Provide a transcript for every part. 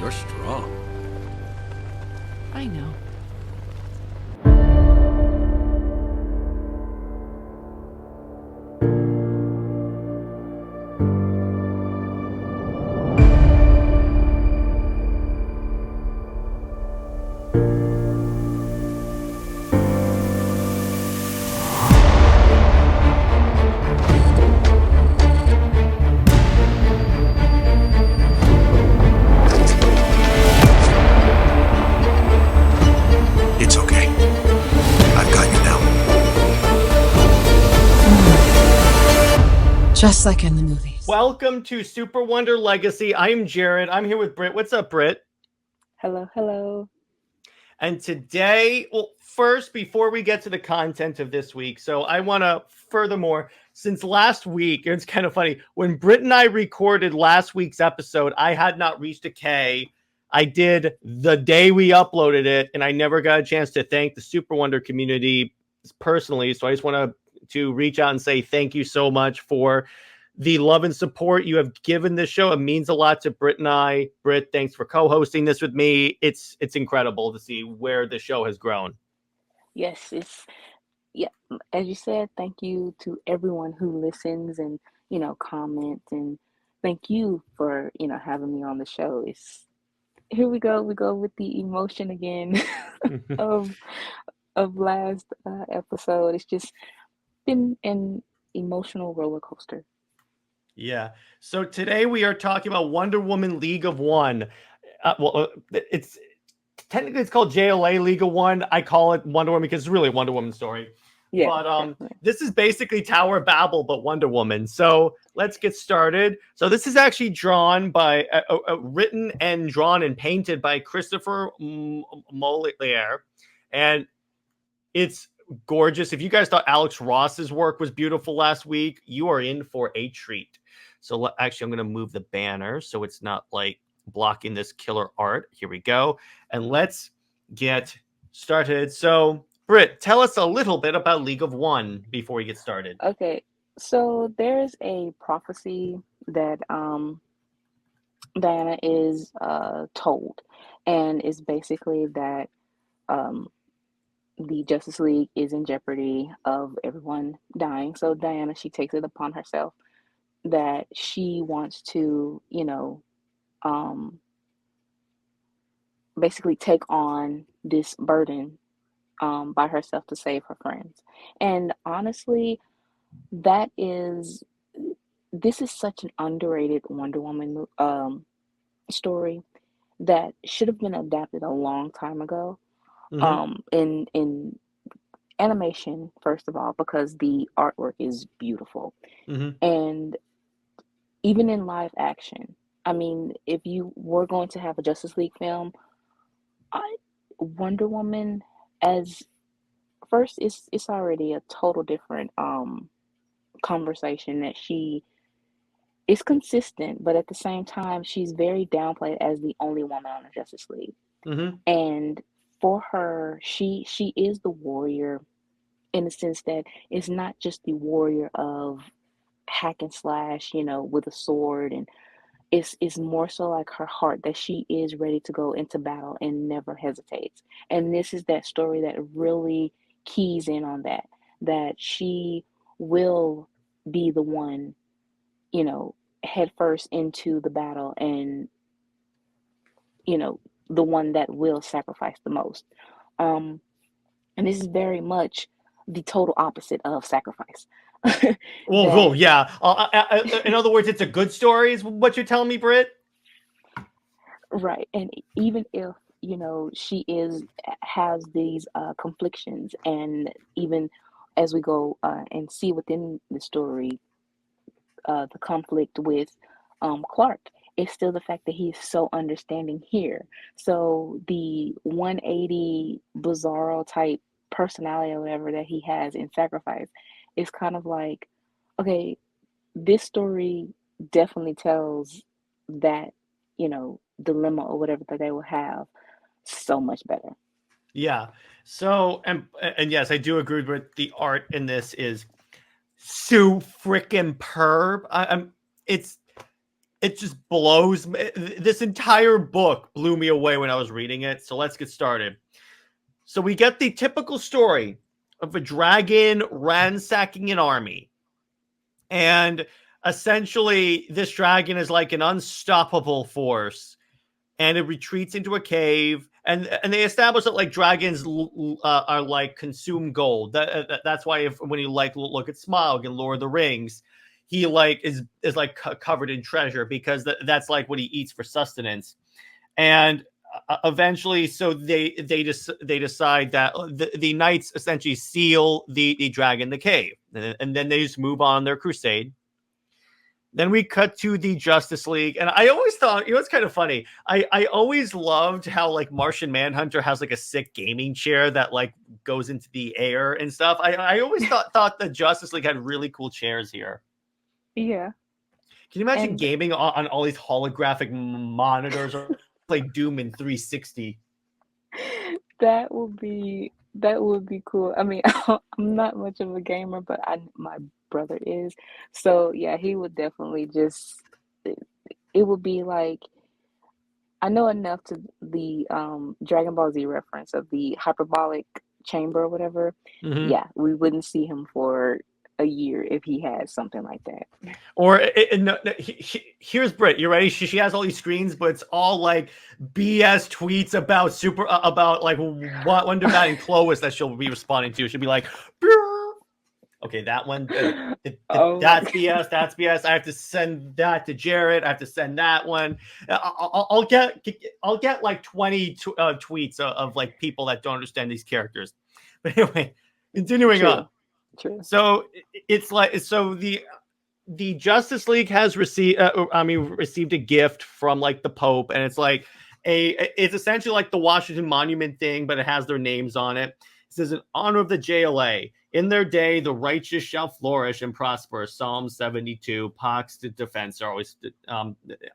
You're strong. I know. It's okay. I've got you now. Just like in the movies. Welcome to SuperWonder Legacy. I'm Jared. I'm here with Brit. What's up, Brit? Hello, hello. And today, well, first, before we get to the content of this week, so I want to, furthermore, since last week, it's kind of funny, when Brit and I recorded last week's episode, I had not reached a K. I did the day we uploaded it, and I never got a chance to thank the SuperWonder community personally. So I just want to reach out and say thank you so much for the love and support you have given this show. It means a lot to Brit and I. Brit, thanks for co-hosting this with me. It's incredible to see where the show has grown. Yes, as you said, thank you to everyone who listens and, comments, and thank you for, having me on the show. Here we go with the emotion again of last episode. It's just been an emotional roller coaster. Yeah. So today we are talking about Wonder Woman League of One. It's technically called JLA League of One. I call it Wonder Woman because it's really a Wonder Woman story. Yeah, but definitely. This is basically Tower of Babel, but Wonder Woman. So let's get started. So this is actually drawn by, written and drawn and painted by Christopher Moeller, and it's gorgeous. If you guys thought Alex Ross's work was beautiful last week, you are in for a treat. So actually, I'm going to move the banner so it's not like blocking this killer art. Here we go. And let's get started. So, Brit, tell us a little bit about League of One before we get started. Okay, so there's a prophecy that Diana is told, and it's basically that the Justice League is in jeopardy of everyone dying. So Diana, she takes it upon herself that she wants to, basically take on this burden by herself to save her friends. And honestly, this is such an underrated Wonder Woman story that should have been adapted a long time ago. In animation, first of all, because the artwork is beautiful, and even in live action. I mean, if you were going to have a Justice League film, Wonder Woman as first, it's already a total different conversation that she is consistent, but at the same time, she's very downplayed as the only woman on the Justice League. And for her, she is the warrior in the sense that it's not just the warrior of hack and slash, with a sword, and it's more so like her heart that she is ready to go into battle and never hesitates. And this is that story that really keys in on that she will be the one, head first into the battle, and the one that will sacrifice the most. And this is very much the total opposite of sacrifice. Yeah. In other words, it's a good story is what you're telling me, Brit? Right. And even if, she has these conflictions, and even as we go and see within the story, the conflict with Clark, it's still the fact that he's so understanding here. So the 180 bizarro type personality or whatever that he has in Sacrifice is kind of like, okay, this story definitely tells that, dilemma or whatever that they will have so much better. Yeah. So, and yes, I do agree with the art in this is so freaking perb. it just blows me. This entire book blew me away when I was reading it. So let's get started. So we get the typical story of a dragon ransacking an army. And essentially, this dragon is like an unstoppable force. And it retreats into a cave. And they establish that like dragons are like consume gold. That's why when you like look at Smaug in Lord of the Rings, he like is like covered in treasure because that's like what he eats for sustenance. And eventually, so they decide that the knights essentially seal the dragon, the cave, and then they just move on their crusade. Then we cut to the Justice League, and I always thought, it's kind of funny. I always loved how like Martian Manhunter has like a sick gaming chair that like goes into the air and stuff. I always thought the Justice League had really cool chairs here. Yeah. Can you imagine gaming on all these holographic monitors or play Doom in 360? That would be cool. I mean, I'm not much of a gamer, but my brother is. So yeah, he would definitely just it would be like I know enough to the Dragon Ball Z reference of the hyperbolic chamber or whatever. Mm-hmm. Yeah, we wouldn't see him for a year if he had something like that. Or here's Brit. You ready? She has all these screens, but it's all like BS tweets about about like Wonder Man and Clovis that she'll be responding to. She'll be like, okay, that one, that's BS. That's BS. I have to send that to Jared. I have to send that one. I'll get like 20 tweets of like people that don't understand these characters. But anyway, continuing on. True. So it's like the Justice League has received a gift from like the Pope, and it's like it's essentially like the Washington Monument thing, but it has their names on it. It says, in honor of the JLA, in their day the righteous shall flourish and prosper. Psalm 72. Pax to defense are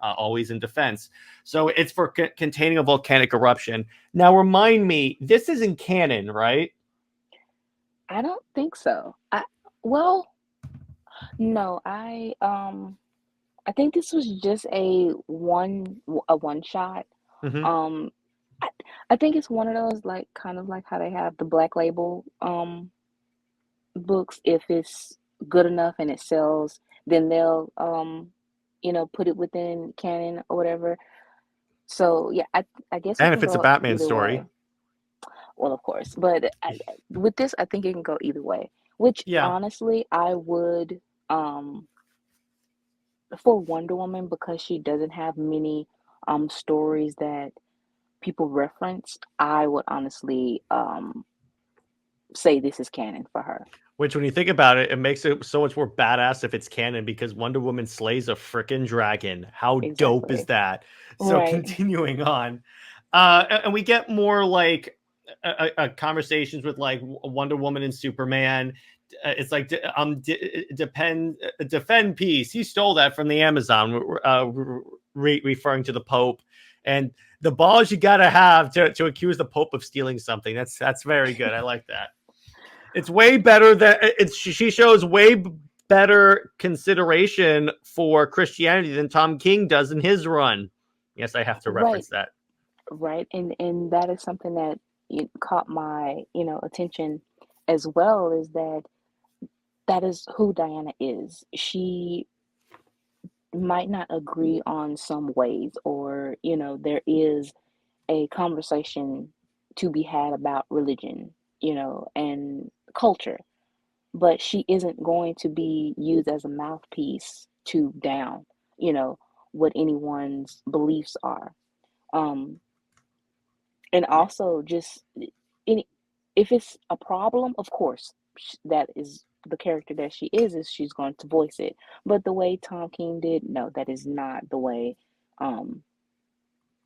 always in defense. So it's for containing a volcanic eruption. Now remind me, this isn't canon, right? I don't think so. No, I think this was just a one shot. Mm-hmm. I think it's one of those like kind of like how they have the Black Label books. If it's good enough and it sells, then they'll put it within canon or whatever. So yeah, I guess it And can if it's a go Batman either story. way. Well, of course, but with this, I think it can go either way. Which honestly, I would for Wonder Woman, because she doesn't have many stories that people reference. I would honestly say this is canon for her. Which, when you think about it, it makes it so much more badass if it's canon, because Wonder Woman slays a freaking dragon. How dope is that? So Right. continuing on, and we get more like conversations with like Wonder Woman and Superman. It's like defend peace. He stole that from the Amazon, referring to the Pope. And the balls you gotta have to accuse the Pope of stealing something. That's very good. I like that. It's way better than she shows way better consideration for Christianity than Tom King does in his run. Yes, I have to reference that. Right, and that is something that caught my attention as well, is that is who Diana is. She might not agree on some ways, or there is a conversation to be had about religion, and culture, but she isn't going to be used as a mouthpiece to down, what anyone's beliefs are. And also just if it's a problem, of course, that is the character that she is she's going to voice it. But the way Tom King did, no, that is not the way,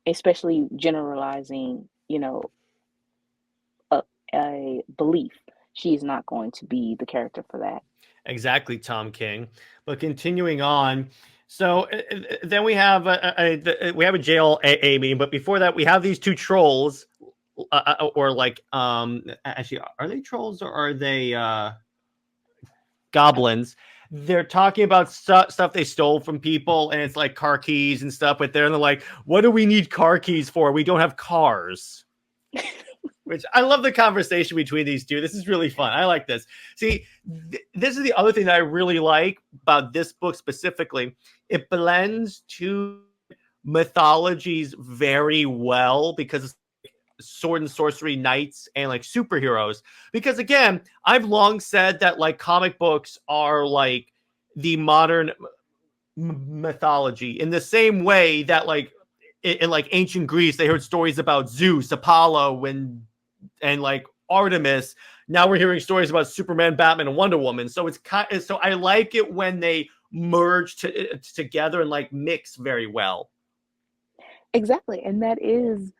especially generalizing, a belief. She is not going to be the character for that. Exactly, Tom King. But continuing on, so then we have a JLA meeting, but before that, we have these two trolls, or like actually, are they trolls or are they goblins? they're talking about stuff they stole from people, and it's like car keys and stuff. But they're like, "What do we need car keys for? We don't have cars." Which I love the conversation between these two. This is really fun. I like this. See, this is the other thing that I really like about this book specifically. It blends two mythologies very well because it's sword and sorcery knights and like superheroes. Because again, I've long said that like comic books are like the modern mythology in the same way that like in like ancient Greece they heard stories about Zeus, Apollo, and like Artemis. Now we're hearing stories about Superman, Batman, and Wonder Woman. So it's kind of, so I like it when they merge together and like mix very well. Exactly, and that is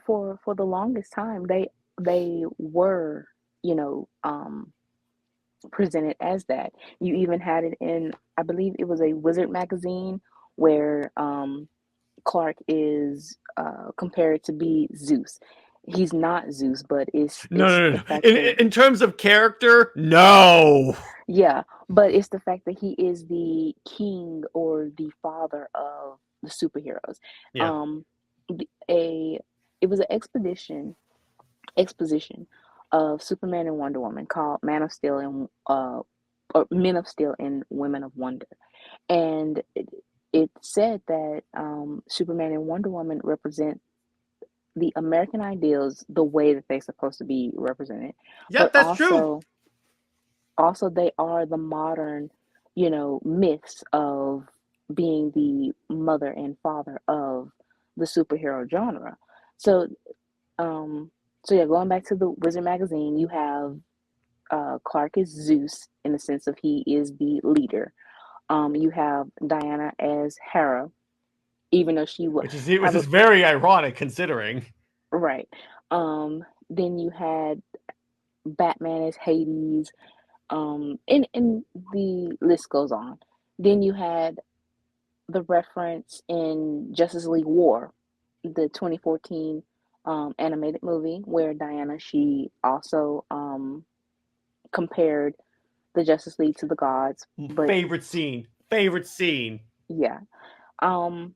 for the longest time they were, you know, presented as that. You even had it in, I believe it was a Wizard magazine where Clark is compared to be Zeus. He's not Zeus, but No, it's no, no, the no. fact that, In terms of character, no. yeah, but it's the fact that he is the king or the father of the superheroes. Yeah. Um, a it was an exposition of Superman and Wonder Woman called Man of Steel and or Men of Steel and Women of Wonder, and it said that Superman and Wonder Woman represent the American ideals the way that they're supposed to be represented, Yeah, but that's true. also they are the modern, you know, myths of being the mother and father of the superhero genre. So so yeah, going back to the Wizard magazine, you have Clark is Zeus in the sense of he is the leader. You have Diana as Hera, even though she would Which have a is very ironic considering. right. Then you had Batman as Hades, and the list goes on. Then you had the reference in Justice League War, the 2014 animated movie, where Diana she also compared the Justice League to the gods, but Favorite scene. Favorite scene. yeah. Um,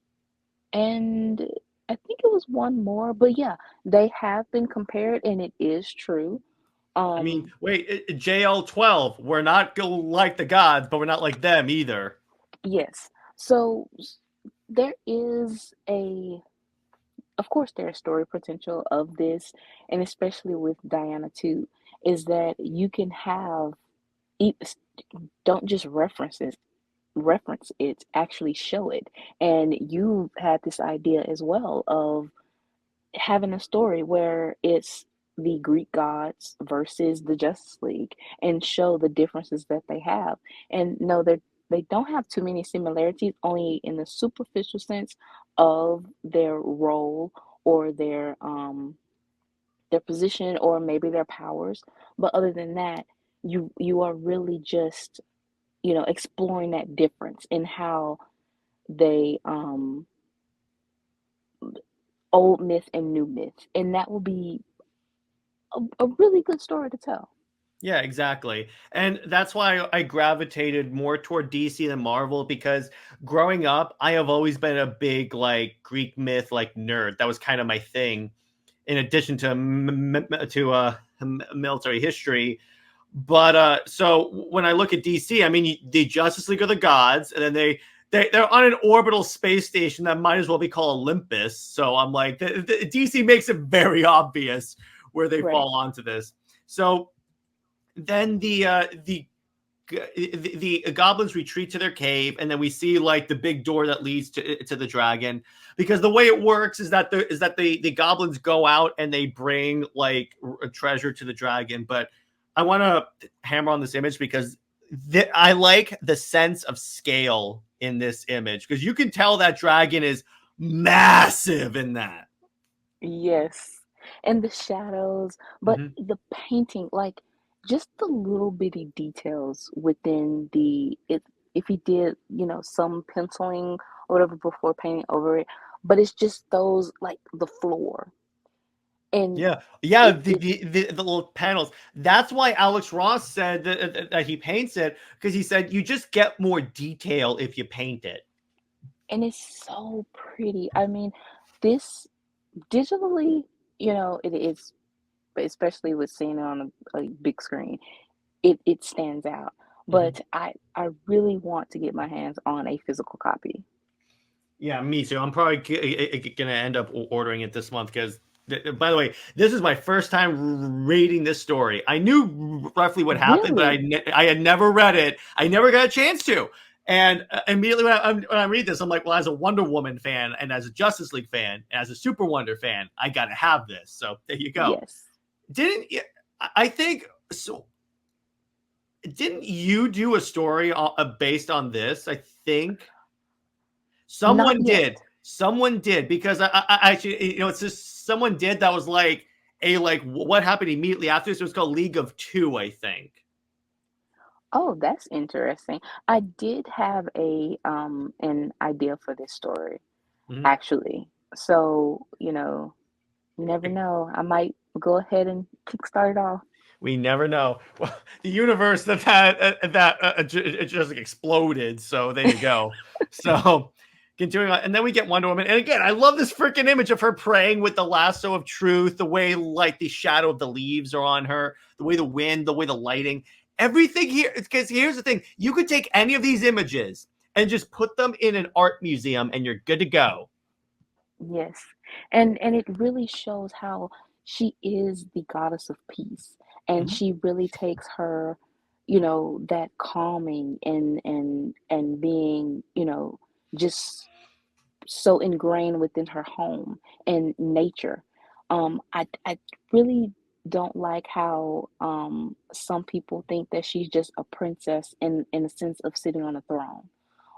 and I think it was one more, but yeah, they have been compared, and it is true. I mean, Um, wait, JL12. We're not like the gods, but we're not like them either. yes. So there is of course, there's story potential of this, and especially with Diana too, is that you can have e- don't just reference it, actually show it. And you had this idea as well of having a story where it's the Greek gods versus the Justice League and show the differences that they have. And no, they don't have too many similarities, only in the superficial sense of their role or their position or maybe their powers. But other than that, you are really just, you know, exploring that difference in how they old myth and new myth, and that will be a really good story to tell. Yeah, exactly. And that's why I gravitated more toward DC than Marvel because growing up, I have always been a big like Greek myth like nerd. That was kind of my thing. In addition to military history, but so when I look at DC, I mean the Justice League are the gods, and then they're on an orbital space station that might as well be called Olympus. So I'm like, the DC makes it very obvious where they Right. fall onto this. So then the goblins retreat to their cave, and then we see like the big door that leads to the dragon. Because the way it works is that the goblins go out and they bring like a treasure to the dragon. But I want to hammer on this image because I like the sense of scale in this image because you can tell that dragon is massive in that. Yes. And the shadows, but Mhm. the painting, like just the little bitty details within the it if he did, you know, some penciling or whatever before painting over it, but it's just those like the floor. And yeah, it, the, it the the the little panels. That's why Alex Ross said that he paints it, because he said you just get more detail if you paint it. and it's so pretty. I mean, this digitally, it is, especially with seeing it on a big screen, it stands out. Mhm. But I really want to get my hands on a physical copy. Yeah, me too. I'm probably gonna end up ordering it this month because, by the way, this is my first time reading this story. I knew roughly what happened, but Really? I had never read it. I never got a chance to. And immediately when I read this, I'm like, well, as a Wonder Woman fan and as a Justice League fan and as a Super Wonder fan, I gotta have this. So there you go. Yes. Didn't I think so? Didn't you do a story based on this? I think. Not Someone yet. did. Someone did, because I actually, it's just someone did that was like what happened immediately after this. It was called League of Two, I think. Oh, that's interesting. I did have an idea for this story, Mhm. actually. So, you never know. I might go ahead and kickstart it off. We never know. Well, the universe it just like exploded. So there you go. So continuing on, and then we get Wonder Woman, and again, I love this freaking image of her praying with the lasso of truth. The way like the shadow of the leaves are on her, the way the wind, the way the lighting, everything here. Because here's the thing: you could take any of these images and just put them in an art museum, and you're good to go. Yes. And it really shows how she is the goddess of peace. And Mhm. she really takes her, that calming and being, just so ingrained within her home and nature. I really don't like how some people think that she's just a princess in a sense of sitting on a throne,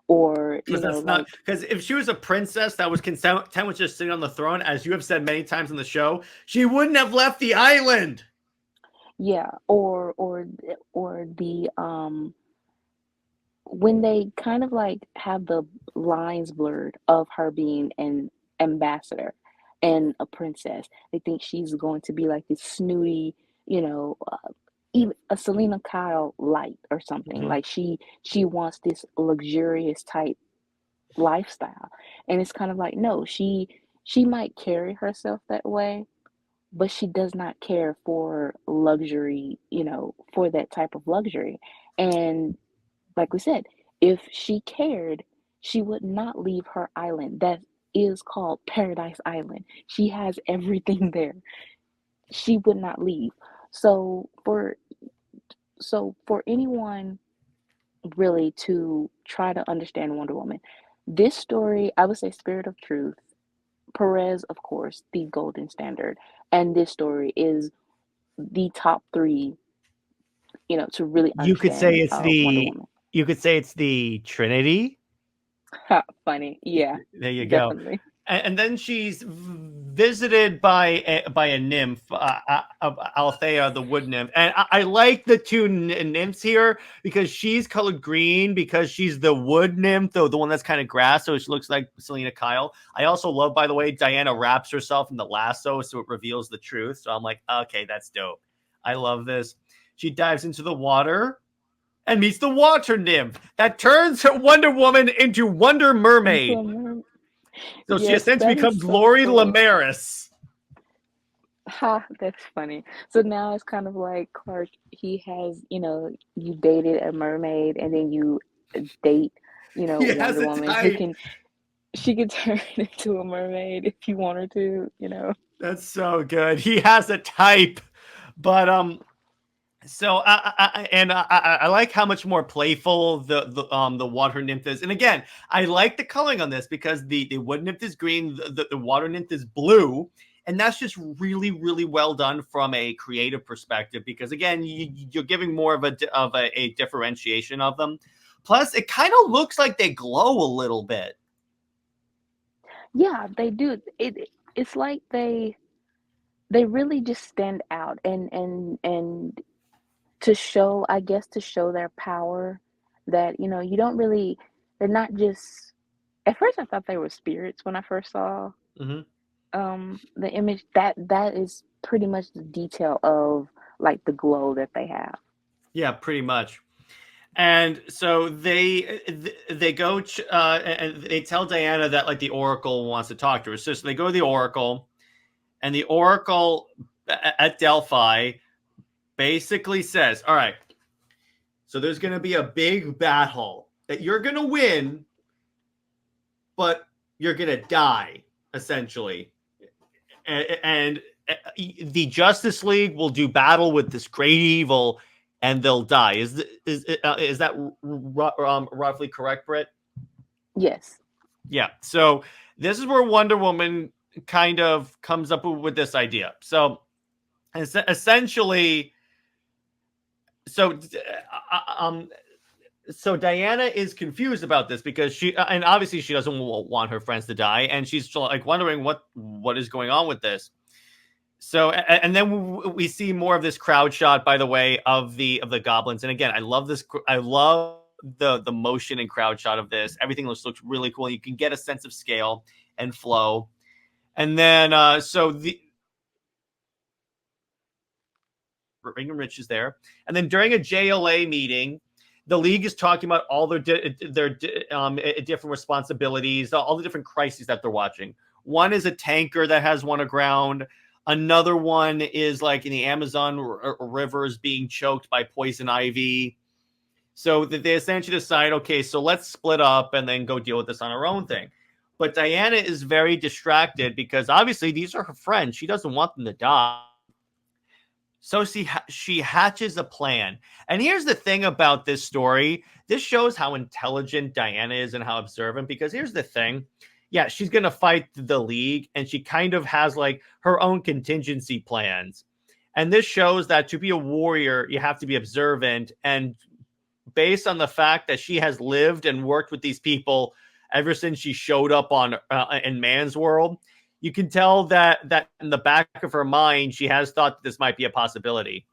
or Because that's not, like, because if she was a princess that was content with just sitting on the throne, as you have said many times in the show, she wouldn't have left the island. yeah, or the when they kind of like have the lines blurred of her being an ambassador and a princess, they think she's going to be like this snooty, even a Selena Kyle light or something. Mhm. Like she wants this luxurious type lifestyle, and it's kind of like, no, she might carry herself that way, but she does not care for luxury, for that type of luxury. And like we said, if she cared, she would not leave her island that is called Paradise Island. She has everything there. She would not leave. So for anyone really to try to understand Wonder Woman, this story, I would say Spirit of Truth, Perez, of course, the golden standard, and this story is the top three, to really You could say understand it's Wonder the Woman. you could say it's the Trinity. Ha, funny. Yeah, There you go. definitely. And then she's visited by a nymph, Althea, the wood nymph. And I like the two nymphs here because she's colored green because she's the wood nymph, though the one that's kind of grass, so she looks like Selena Kyle. I also love, by the way, Diana wraps herself in the lasso, so it reveals the truth. So I'm like, okay, that's dope. I love this. She dives into the water and meets the water nymph that turns her Wonder Woman into Wonder Into Mermaid. a mermaid. So she Yes, essentially that is becomes so Lori cool. Lamaris. Ha, that's funny. So now it's kind of like Clark, he has, you dated a mermaid and then you date, He has Wonder a Woman who type. can, she could turn into a mermaid if you want her to. That's so good. He has a type. But so I like how much more playful the water nymph is. And again, I like the coloring on this because the wood nymph is green, the water nymph is blue. And that's just really, really well done from a creative perspective because again, you're giving more of a differentiation of them. Plus, it kind of looks like they glow a little bit. Yeah, they do. It's like they really just stand out, and to show, I guess, to show their power, that you don't really, they're not just, at first I thought they were spirits when I first saw Mhm. The image that is pretty much the detail of like the glow that they have. Yeah, pretty much. And so they go and they tell Diana that like the Oracle wants to talk to her. So they go to the Oracle, and the Oracle at Delphi basically says, "All right, so there's going to be a big battle that you're going to win, but you're going to die essentially, and the Justice League will do battle with this great evil." And they'll die. Is that roughly correct, Britt? Yes. Yeah. So this is where Wonder Woman kind of comes up with this idea. So essentially, so um, so Diana is confused about this because and obviously she doesn't want her friends to die, and she's like wondering what is going on with this. So and then we see more of this crowd shot, by the way, of the goblins. And again, I love this. I love the motion and crowd shot of this. Everything looks really cool. You can get a sense of scale and flow. And then so the Ring and Rich is there. And then during a JLA meeting, the league is talking about all their different responsibilities, all the different crises that they're watching. One is a tanker that has one aground. Another one is like in the Amazon rivers being choked by poison ivy. So they essentially decide, okay, so let's split up and then go deal with this on our own thing. But Diana is very distracted because obviously these are her friends. She doesn't want them to die. So she hatches a plan. And here's the thing about this story. This shows how intelligent Diana is and how observant, because here's the thing. Yeah, she's going to fight the league, and she kind of has like her own contingency plans. And this shows that to be a warrior, you have to be observant. And based on the fact that she has lived and worked with these people ever since she showed up on in Man's World, you can tell that in the back of her mind, she has thought that this might be a possibility.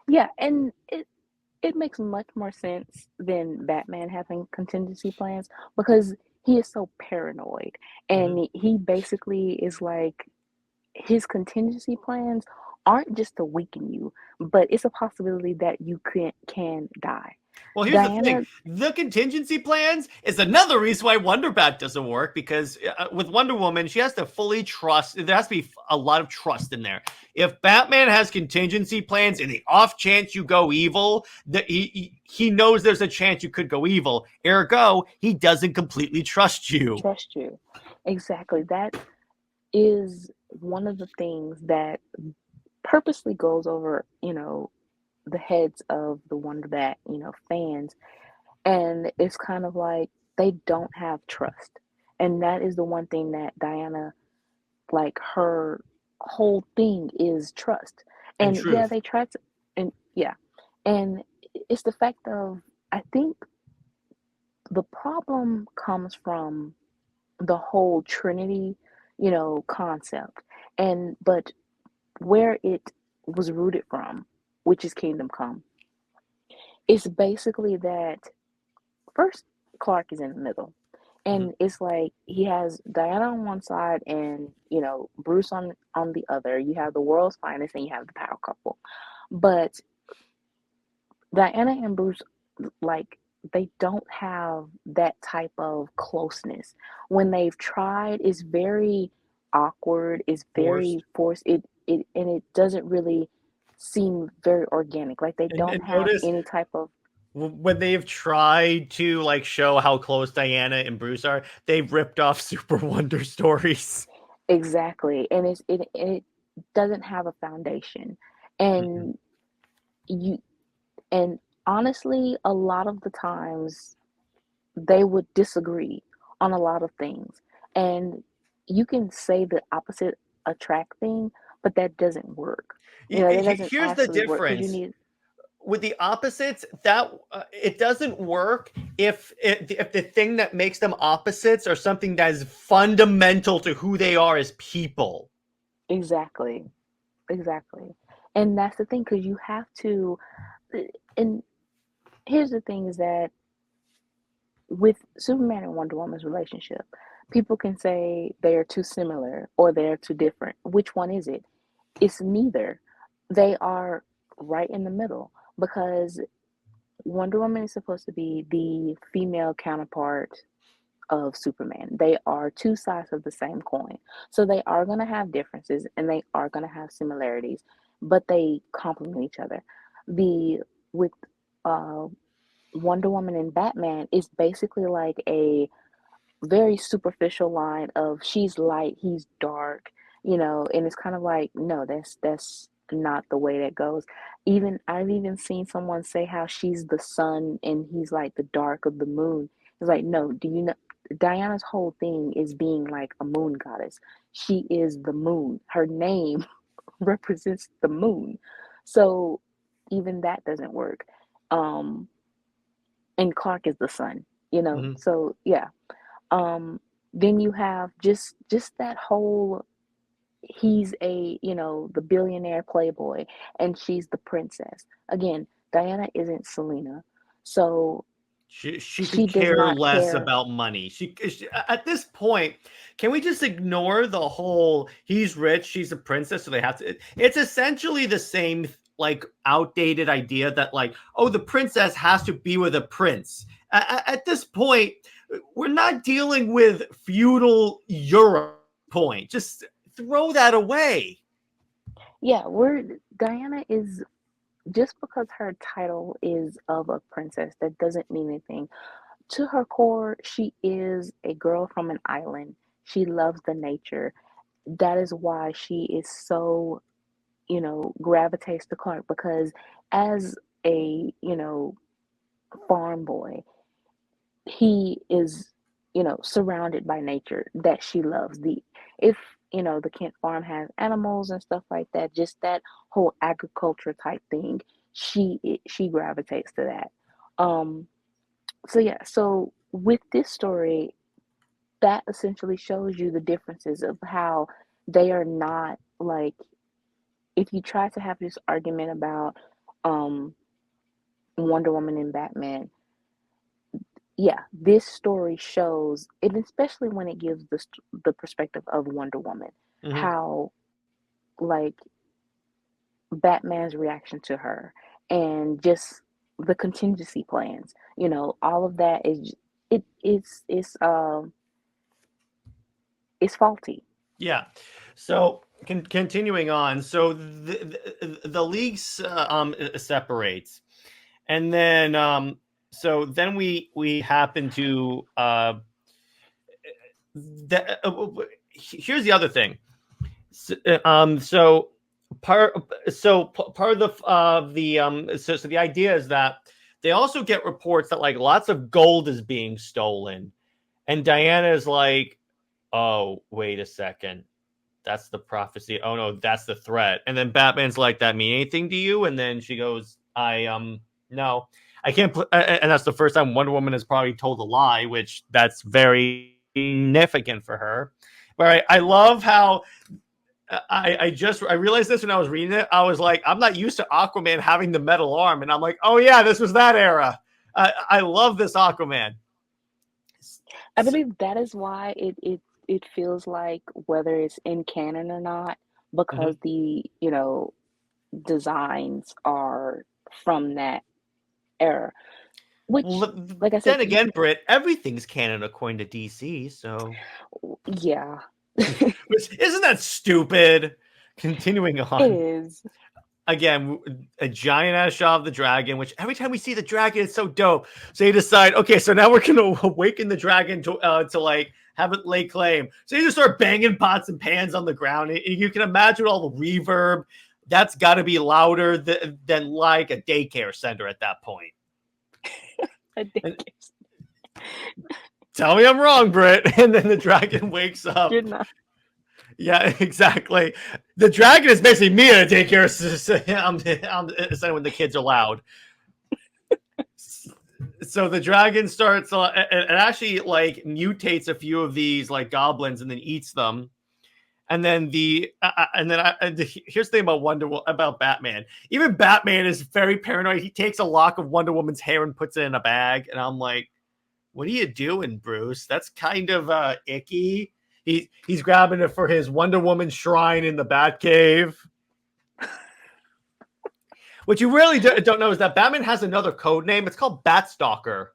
Yeah, and it makes much more sense than Batman having contingency plans because he is so paranoid, Mm-hmm. and he basically is like his contingency plans aren't just to weaken you, but it's a possibility that you can die. Well, here's the thing. Diana, The contingency plans is another reason why Wonder Bat doesn't work, because with Wonder Woman, she has to fully trust. There has to be a lot of trust in there. If Batman has contingency plans in the off chance you go evil, he knows there's a chance you could go evil. Ergo, he doesn't completely trust you. trust you. Exactly. That is one of the things that purposely goes over, the heads of the Wonder Bat, fans. And it's kind of like they don't have trust. And that is the one thing that Diana, like her whole thing is trust. And And yeah, truth. they try to, and yeah. And it's the fact of, I think the problem comes from the whole Trinity, concept. But where it was rooted from, which is Kingdom Come, it's basically that first Clark is in the middle. Mm-hmm. And it's like he has Diana on one side and Bruce on the other. You have the world's finest and you have the power couple. But Diana and Bruce, like, they don't have that type of closeness. When they've tried, it's very awkward, it's very Forced. forced. It doesn't really seem very organic. Like they And don't have notice any type of when they've tried to like show how close Diana and Bruce are, they've ripped off SuperWonder stories. exactly, and it doesn't have a foundation. Mm-hmm. And you and honestly, a lot of the times they would disagree on a lot of things. And you can say the opposite attract thing, but that doesn't work. That doesn't Here's the actually work because you difference need with the opposites. That it doesn't work if the thing that makes them opposites are something that is fundamental to who they are as people. exactly, exactly. And that's the thing because you have to. And here's the thing: is that with Superman and Wonder Woman's relationship, People can say they are too similar or they are too different. Which one is it? It's neither. They are right in the middle because Wonder Woman is supposed to be the female counterpart of Superman. They are two sides of the same coin. So they are going to have differences and they are going to have similarities, but they complement each other. The with uh Wonder Woman and Batman is basically like a very superficial line of she's light, he's dark, and it's kind of like, no, that's not the way that goes. Even I've even seen someone say how she's the sun and he's like the dark of the moon. It's like, no, do you know Diana's whole thing is being like a moon goddess. She is the moon. Her name represents the moon. So even that doesn't work. Um and Clark is the sun. Mhm. So yeah. um then you have just that whole, he's the billionaire playboy and she's the princess. Again, Diana isn't Selena, so She she could does care not less care. about money. At this point, can we just ignore the whole he's rich, she's a princess, so they have to? It's essentially the same like outdated idea that like, oh, the princess has to be with a prince. At this point, we're not dealing with feudal Europe. Point. Just throw that away. Yeah, we're Diana is, just because her title is of a princess, that doesn't mean anything. To her core, she is a girl from an island. She loves the nature. That is why she is so, gravitates to Clark, because as a, farm boy, he is, surrounded by nature that she loves. If the Kent farm has animals and stuff like that, just that whole agriculture type thing, she gravitates to that. Um, so yeah, so with this story, that essentially shows you the differences of how they are not like, if you try to have this argument about um Wonder Woman and Batman, yeah, this story shows it, especially when it gives the perspective of Wonder Woman, Mhm. how like Batman's reaction to her and just the contingency plans, all of that is it's faulty. Yeah. So continuing on, so the leagues separates, and then then we happen to here's the other thing. So part part of the idea is that they also get reports that like lots of gold is being stolen, and Diana is like, oh, wait a second. That's the prophecy. Oh no, that's the threat. And then Batman's like, that mean anything to you? And then she goes, no, I can't. And that's the first time Wonder Woman has probably told a lie, which that's very significant for her. But I love how I realized this when I was reading it. I was like, I'm not used to Aquaman having the metal arm, and I'm like, oh yeah, this was that era. I love this Aquaman. I believe that is why it feels like, whether it's in canon or not, because Mhm. the designs are from that era. Which, Well, like I said, then again, Brit, everything's canon according to DC. So, yeah, which isn't that stupid? Continuing it on, is. again, a giant ass shot of the dragon. Which every time we see the dragon, it's so dope. So you decide, okay, so now we're gonna awaken the dragon to like have it lay claim. So you just start banging pots and pans on the ground. And you can imagine all the reverb. That's got to be louder than like a daycare center at that point. I think And tell me I'm wrong, Britt. And then the dragon wakes you're up. not. Yeah, exactly. The dragon is basically me at a daycare. I'm when the kids are loud. So the dragon starts and actually like mutates a few of these like goblins and then eats them. And then here's the thing about Batman. Even Batman is very paranoid. He takes a lock of Wonder Woman's hair and puts it in a bag. And I'm like, what are you doing, Bruce? That's kind of icky. He's grabbing it for his Wonder Woman shrine in the Batcave. What you really don't know is that Batman has another code name. It's called Batstalker.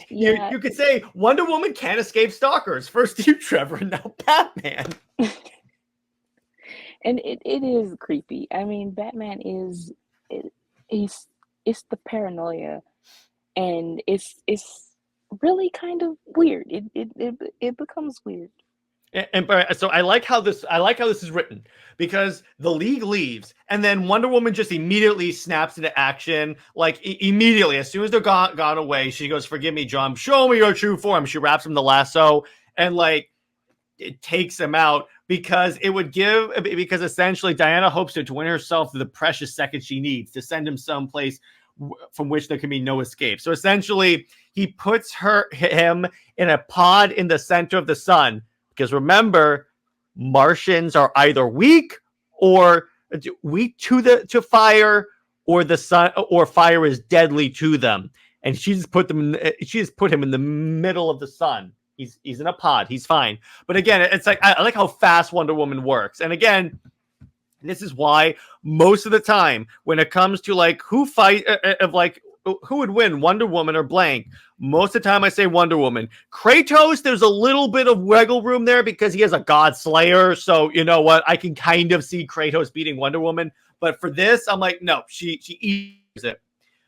Yeah. You could say Wonder Woman can't escape stalkers. First you, Trevor, and now Batman. And it is creepy. I mean, Batman he's it's the paranoia, and it's really kind of weird. It becomes weird. So I like how this is written, because the League leaves and then Wonder Woman just immediately snaps into action. Like immediately, as soon as they're gone away, she goes, "Forgive me, John. Show me your true form." She wraps him in the lasso and like it takes him out, because essentially Diana hopes to win herself the precious seconds she needs to send him someplace from which there can be no escape. So essentially, he puts him in a pod in the center of the sun. Because remember, Martians are either weak to fire, or the sun, or fire is deadly to them. And she just put him in the middle of the sun. He's in a pod. He's fine. But again, it's like I like how fast Wonder Woman works. And again, this is why most of the time when it comes to like who would win, Wonder Woman or blank, most of the time I say Wonder Woman. Kratos, there's a little bit of wiggle room there because he has a God Slayer. So you know what? I can kind of see Kratos beating Wonder Woman. But for this, I'm like, no, she eats it.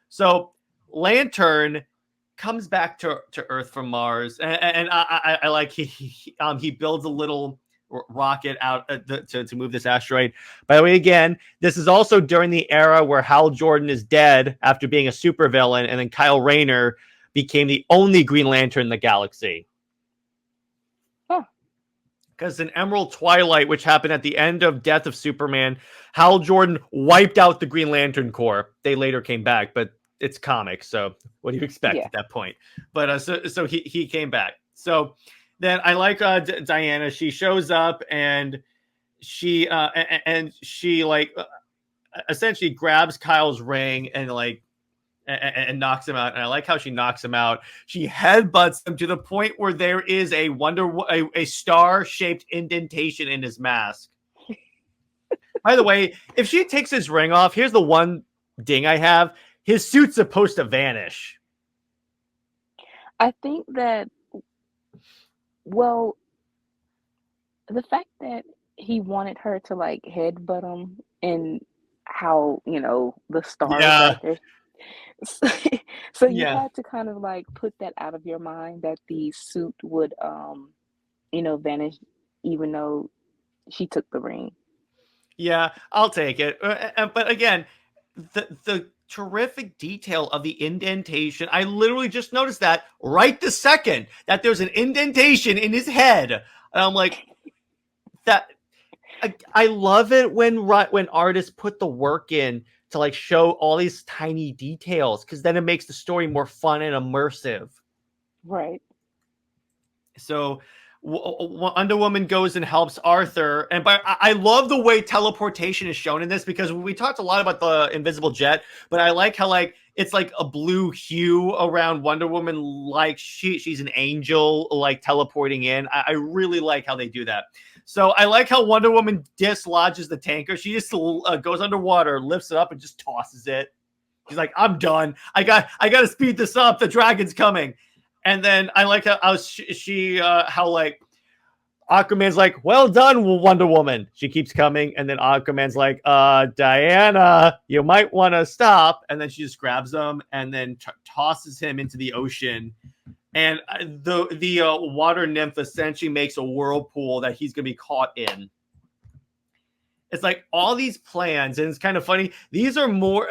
So Lantern comes back to Earth from Mars, and I like he builds a little rocket out to move this asteroid. By the way, again, this is also during the era where Hal Jordan is dead after being a supervillain, and then Kyle Rayner became the only Green Lantern in the galaxy. Because in Emerald Twilight, which happened at the end of Death of Superman, Hal Jordan wiped out the Green Lantern Corps. They later came back, but it's comics, so what do you expect at that point? But so he came back. So then I like Diana. She shows up and she essentially grabs Kyle's ring and and knocks him out. And I like how she knocks him out. She headbutts him to the point where there is a star-shaped indentation in his mask. By the way, if she takes his ring off, here's the one ding I have. His suit's supposed to vanish. I think that, well, the fact that he wanted her to like headbutt him, and how, the stars right there. So you had to kind of like put that out of your mind that the suit would, vanish, even though she took the ring. Yeah, I'll take it. But again, the terrific detail of the indentation. I literally just noticed that right the second that there's an indentation in his head. And I'm like, that. I love it when artists put the work in to like show all these tiny details, because then it makes the story more fun and immersive. Right. So Wonder Woman goes and helps Arthur, and I love the way teleportation is shown in this, because we talked a lot about the invisible jet, but I like how like it's like a blue hue around Wonder Woman, like she's an angel like teleporting in. I really like how they do that. So I like how Wonder Woman dislodges the tanker. She just goes underwater, lifts it up, and just tosses it. She's like, "I'm done. I got to speed this up. The dragon's coming." And then I like how like Aquaman's like, "Well done, Wonder Woman." She keeps coming, and then Aquaman's like, "Diana, you might want to stop." And then she just grabs him and then tosses him into the ocean. And the water nymph essentially makes a whirlpool that he's going to be caught in. It's like all these plans, and it's kind of funny. These are more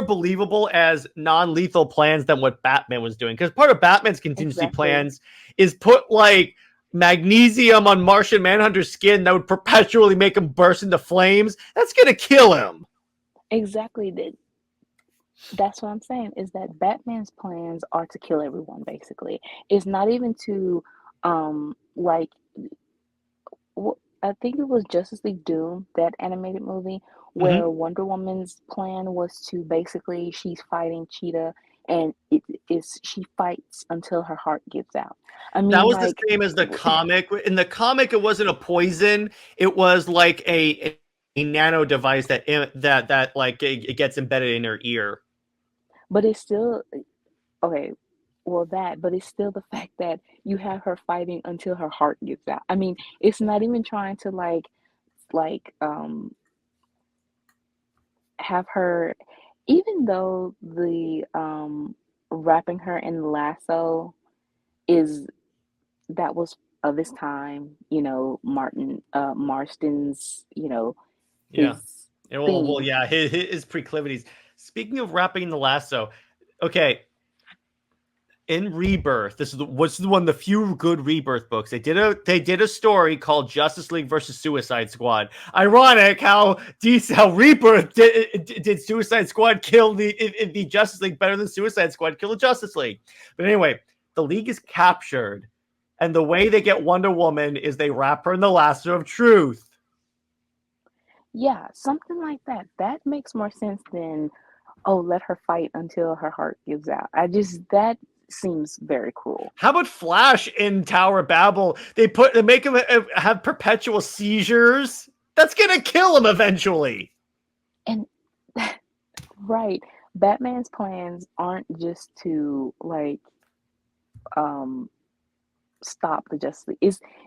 believable as non-lethal plans than what Batman was doing. Because part of Batman's contingency plans is put like magnesium on Martian Manhunter's skin that would perpetually make him burst into flames. That's going to kill him. Exactly. That's what I'm saying, is that Batman's plans are to kill everyone, basically. It's not even to, I think it was Justice League Doom, that animated movie, where Wonder Woman's plan was to basically, she's fighting Cheetah, and it is she fights until her heart gives out. I That mean, was the like, same as the comic. In the comic, it wasn't a poison. It was like a nano device that like it gets embedded in her ear. but it's still okay. Well, but it's still the fact that you have her fighting until her heart gives out. I mean, it's not even trying to like have her, even though the wrapping her in the lasso is that was of his time, Marston's, Yeah. his Well, thing. yeah, his proclivities. Speaking of wrapping the lasso, okay, in Rebirth, what's the one of the few good Rebirth books. They did a story called Justice League versus Suicide Squad. Ironic how Rebirth did Suicide Squad kill the Justice League better than Suicide Squad kill the Justice League. But anyway, the League is captured, and the way they get Wonder Woman is they wrap her in the lasso of truth. Yeah, something like that. That makes more sense than, oh, let her fight until her heart gives out. That seems very cruel. How about Flash in Tower of Babel? They make him have perpetual seizures. That's gonna kill him eventually. And right, Batman's plans aren't just to like um stop the Justice League.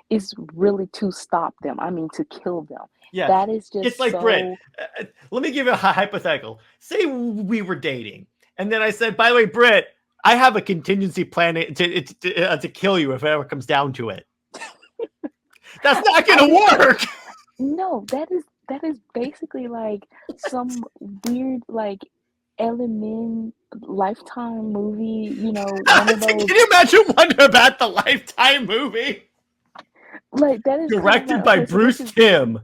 Is really to stop them. I mean, to kill them. Yeah, That is it's just like Brit. so. Let me give you a hypothetical. Say we were dating, and then I said, "By the way, Brit, I have a contingency plan to kill you if it ever comes down to it." That's not I gonna mean, work. no, that is basically like some weird like element Lifetime movie. One of Can those you imagine Wonder about the Lifetime movie like that is kind of like, directed by okay, so Bruce Timm?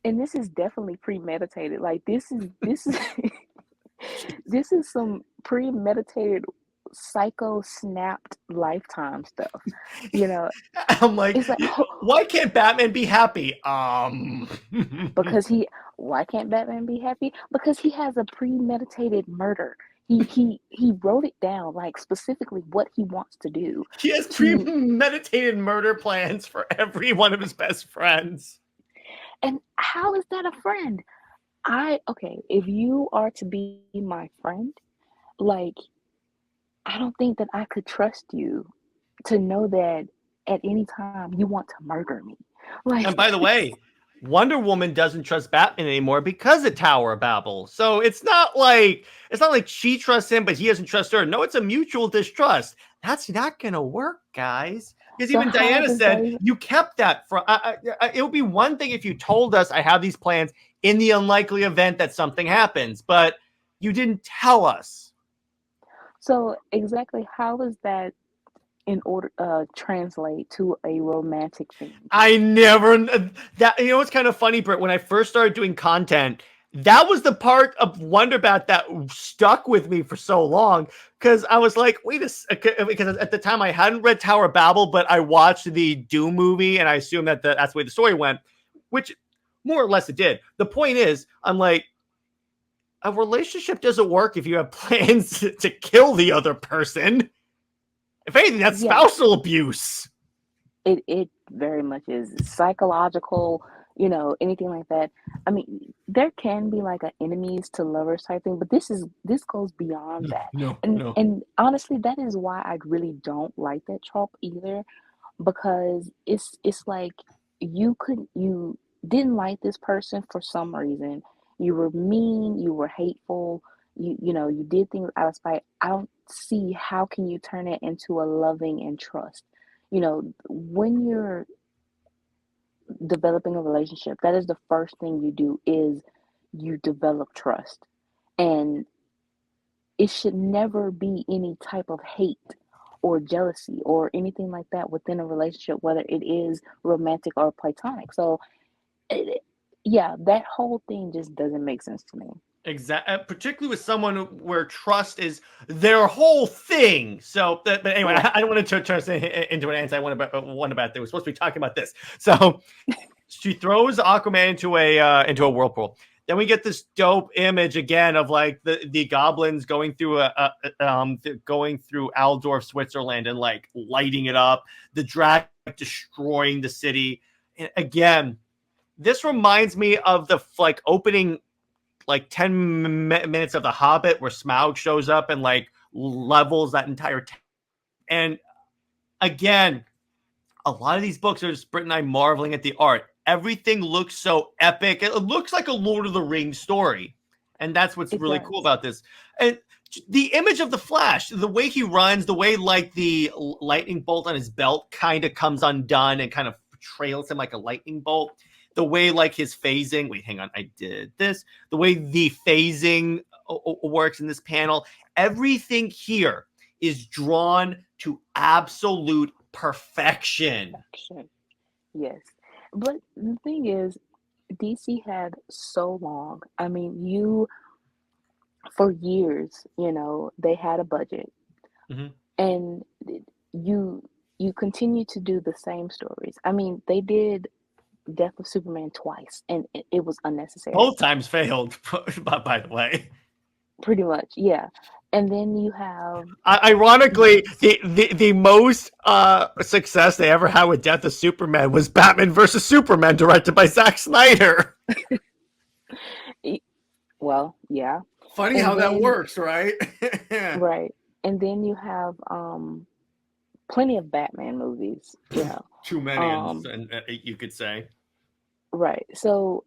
this is definitely premeditated. Like this is this is some premeditated psycho snapped Lifetime stuff. You know, I'm like, it's like why can't Batman be happy? because why can't Batman be happy? Because he has a premeditated murder. He wrote it down, like specifically what he wants to do. He has He premeditated murder plans for every one of his best friends. And how is that a friend? Okay, if you are to be my friend, like, I don't think that I could trust you to know that at any time you want to murder me. Like, And by the way, Wonder Woman doesn't trust Batman anymore because of Tower of Babel. So it's not like she trusts him, but he doesn't trust her. No, it's a mutual distrust. That's not gonna work, guys. Because so even how Diana does that said even, you kept that from. It would be one thing if you told us I have these plans in the unlikely event that something happens, but you didn't tell us. so exactly how is that in order translate to a romantic thing? I never that what's kind of funny, Britt. When I first started doing content, that was the part of Wonderbat that stuck with me for so long because I was like, wait a second, because at the time I hadn't read Tower of Babel, but I watched the Doom movie and I assumed that that's the way the story went, which more or less it did. The point is, I'm like, a relationship doesn't work if you have plans to kill the other person. If anything, that's Yeah, spousal abuse. it very much is psychological, anything like that. I mean, there can be like a enemies to lovers type thing, but this goes beyond that. No, And no. and honestly, that is why I really don't like that trope either, because it's like you didn't like this person for some reason. You were mean, you were hateful, you did things out of spite. I don't see how can you turn it into a loving and trust. When you're developing a relationship, that is the first thing you do is you develop trust. And it should never be any type of hate or jealousy or anything like that within a relationship, whether it is romantic or platonic. So, it, yeah, that whole thing just doesn't make sense to me. Exactly, particularly with someone where trust is their whole thing. So, but anyway, Right. I don't want to turn into an answer. One about that. We're supposed to be talking about this. So, she throws Aquaman into a whirlpool. Then we get this dope image again of like the goblins going through going through Aldorf, Switzerland, and like lighting it up. The dragon destroying the city. And again, this reminds me of the like opening like 10 minutes of The Hobbit where Smaug shows up and like levels that entire town. And again, a lot of these books are just Brit and I marveling at the art. Everything looks so epic. It looks like a Lord of the Rings story. And that's what's really cool about this. And the image of the Flash, the way he runs, the way like the lightning bolt on his belt kind of comes undone and kind of trails him like a lightning bolt. The way like his phasing, wait, hang on, I did this. The way the phasing works in this panel, everything here is drawn to absolute perfection. Yes. But the thing is, DC had so long. I mean, for years, they had a budget, and you continue to do the same stories. I mean, they did Death of Superman twice, and it was unnecessary. Both times failed, by the way. Pretty much, yeah. And then you have, ironically, the most success they ever had with Death of Superman was Batman versus Superman, directed by Zack Snyder. Well, yeah. Funny how that works, right? Right. And then you have plenty of Batman movies. Yeah. Too many, you could say. Right. So,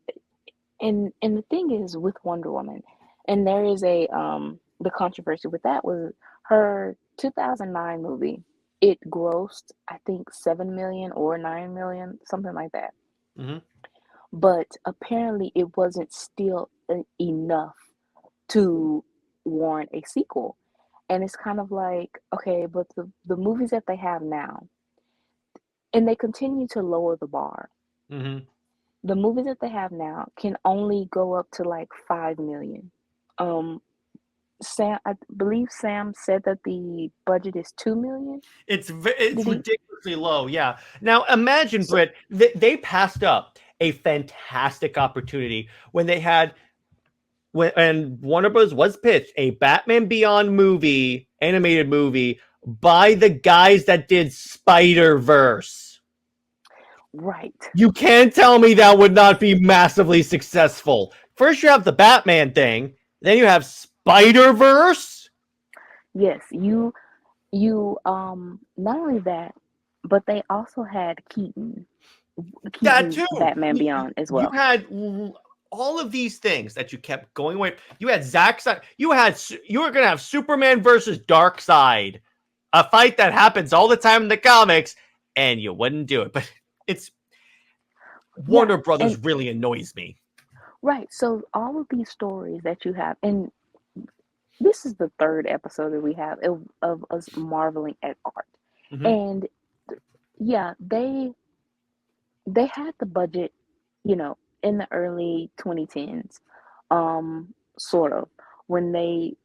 and the thing is with Wonder Woman, and there is the controversy with that was her 2009 movie. It grossed, I think, 7 million or 9 million, something like that. But apparently it wasn't still enough to warrant a sequel. And it's kind of like, okay, but the movies that they have now, and they continue to lower the bar. The movies that they have now can only go up to like 5 million. I believe Sam said that the budget is 2 million. It's ridiculously low. Yeah. Now imagine, Brit, they passed up a fantastic opportunity when they had and Warner Bros. Was pitched a Batman Beyond movie, animated movie by the guys that did Spider-Verse. Right. You can't tell me that would not be massively successful. First you have the Batman thing, then you have Spider-Verse. Yes, you not only that, but they also had Keaton's that too. Batman Beyond as well. You had all of these things that you kept going away. You had Zack Snyder. You were gonna have Superman versus Darkseid, a fight that happens all the time in the comics, and you wouldn't do it. But it's Warner Brothers really annoys me. Right. So all of these stories that you have, and this is the third episode that we have of us marveling at art. And yeah, they had the budget, in the early 2010s, sort of, when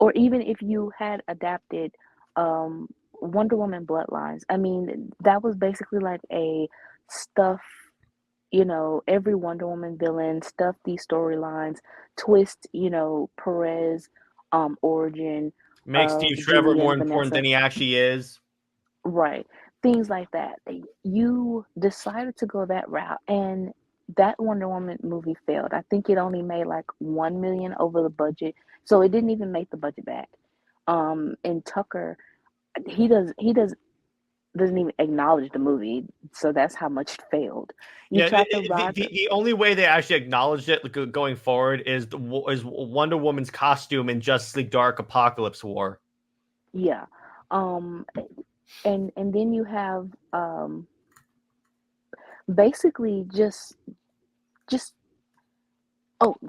or even if you had adapted Wonder Woman Bloodlines, I mean, that was basically like a stuff, every Wonder Woman villain, stuff these storylines, twist, Perez origin. Make Steve Trevor more important than he actually is. Right. Things like that. You decided to go that route, and that Wonder Woman movie failed. I think it only made like 1 million over the budget, so it didn't even make the budget back. And Tucker, he doesn't even acknowledge the movie, so that's how much it failed. The only way they actually acknowledged it going forward is Wonder Woman's costume in Justice League Dark Apocalypse War. Yeah. And then you have basically just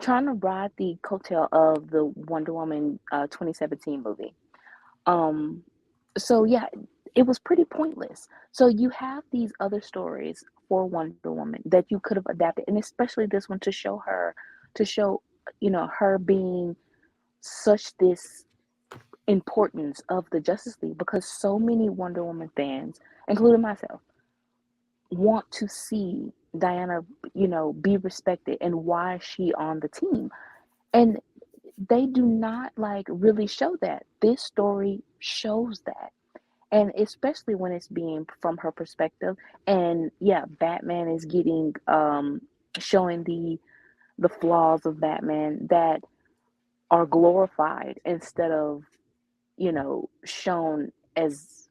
trying to ride the coattail of the Wonder Woman 2017 movie. So yeah, it was pretty pointless. So you have these other stories for Wonder Woman that you could have adapted, and especially this one to show her being such this importance of the Justice League, because so many Wonder Woman fans, including myself, want to see Diana, be respected, and why is she on the team. And they do not like really show that. This story shows that. And especially when it's being from her perspective. And yeah, Batman is getting showing the flaws of Batman that are glorified instead of, shown as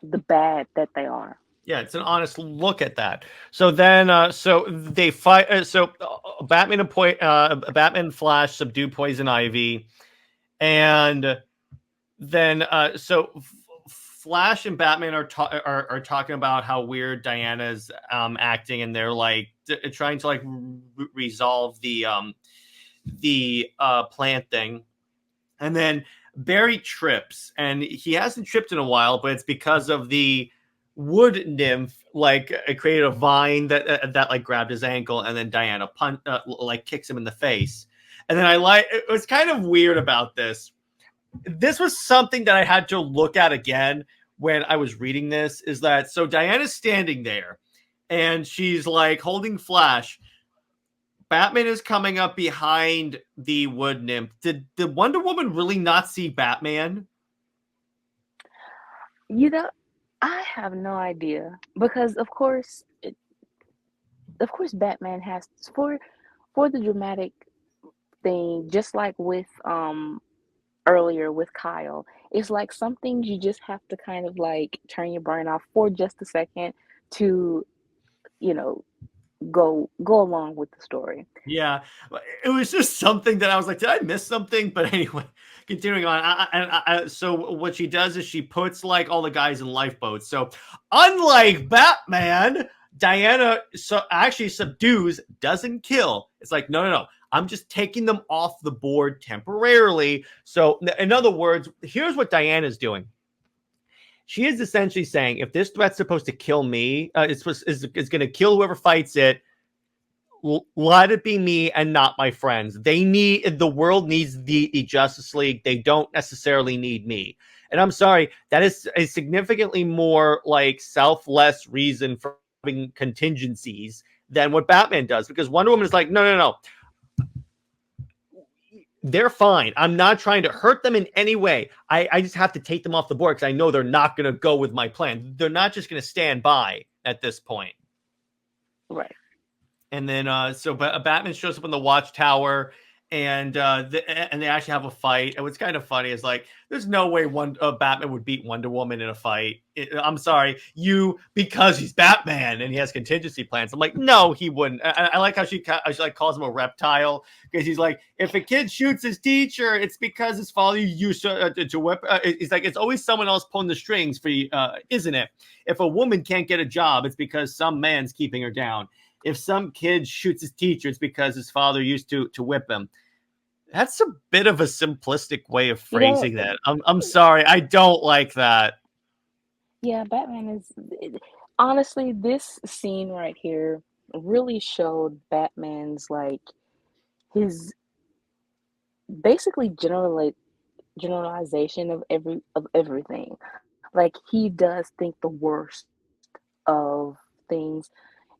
the bad that they are. Yeah, it's an honest look at that. So then, so they fight. Batman and Flash subdue Poison Ivy, and then Flash and Batman are talking about how weird Diana's acting, and they're like trying to like resolve the plant thing, and then Barry trips, and he hasn't tripped in a while, but it's because of the wood nymph like created a vine that like grabbed his ankle, and then Diana like kicks him in the face. And then it was kind of weird about this. This was something that I had to look at again when I was reading this, is that so Diana's standing there and she's like holding Flash. Batman is coming up behind the wood nymph. Did Wonder Woman really not see Batman? I have no idea, because of course Batman has for the dramatic thing, just like with earlier with Kyle. It's like some things you just have to kind of like turn your brain off for just a second to, go along with the story. Yeah, it was just something that I was like, did I miss something? But anyway, continuing on. So what she does is she puts like all the guys in lifeboats. So unlike Batman, Diana actually subdues, doesn't kill. It's like, no. I'm just taking them off the board temporarily. So in other words, here's what Diana's doing. She is essentially saying, if this threat's supposed to kill me, it's going to kill whoever fights it. Let it be me and not my friends. The world needs the Justice League. They don't necessarily need me. And I'm sorry, that is a significantly more like selfless reason for having contingencies than what Batman does. Because Wonder Woman is like, no. They're fine. I'm not trying to hurt them in any way. I just have to take them off the board because I know they're not going to go with my plan. They're not just going to stand by at this point. Right. And then, Batman shows up in the Watchtower, and they actually have a fight. And what's kind of funny is like, there's no way Batman would beat Wonder Woman in a fight. I'm sorry, because he's Batman and he has contingency plans. I'm like, no, he wouldn't. I like how she like calls him a reptile, because he's like, if a kid shoots his teacher, it's because his father used to whip. He's like, it's always someone else pulling the strings for you, isn't it? If a woman can't get a job, it's because some man's keeping her down. If some kid shoots his teacher, it's because his father used to whip him. That's a bit of a simplistic way of phrasing that. I'm sorry. I don't like that. Yeah, Batman is... Honestly, this scene right here really showed Batman's, like, his basically generalization of everything. Like, he does think the worst of things.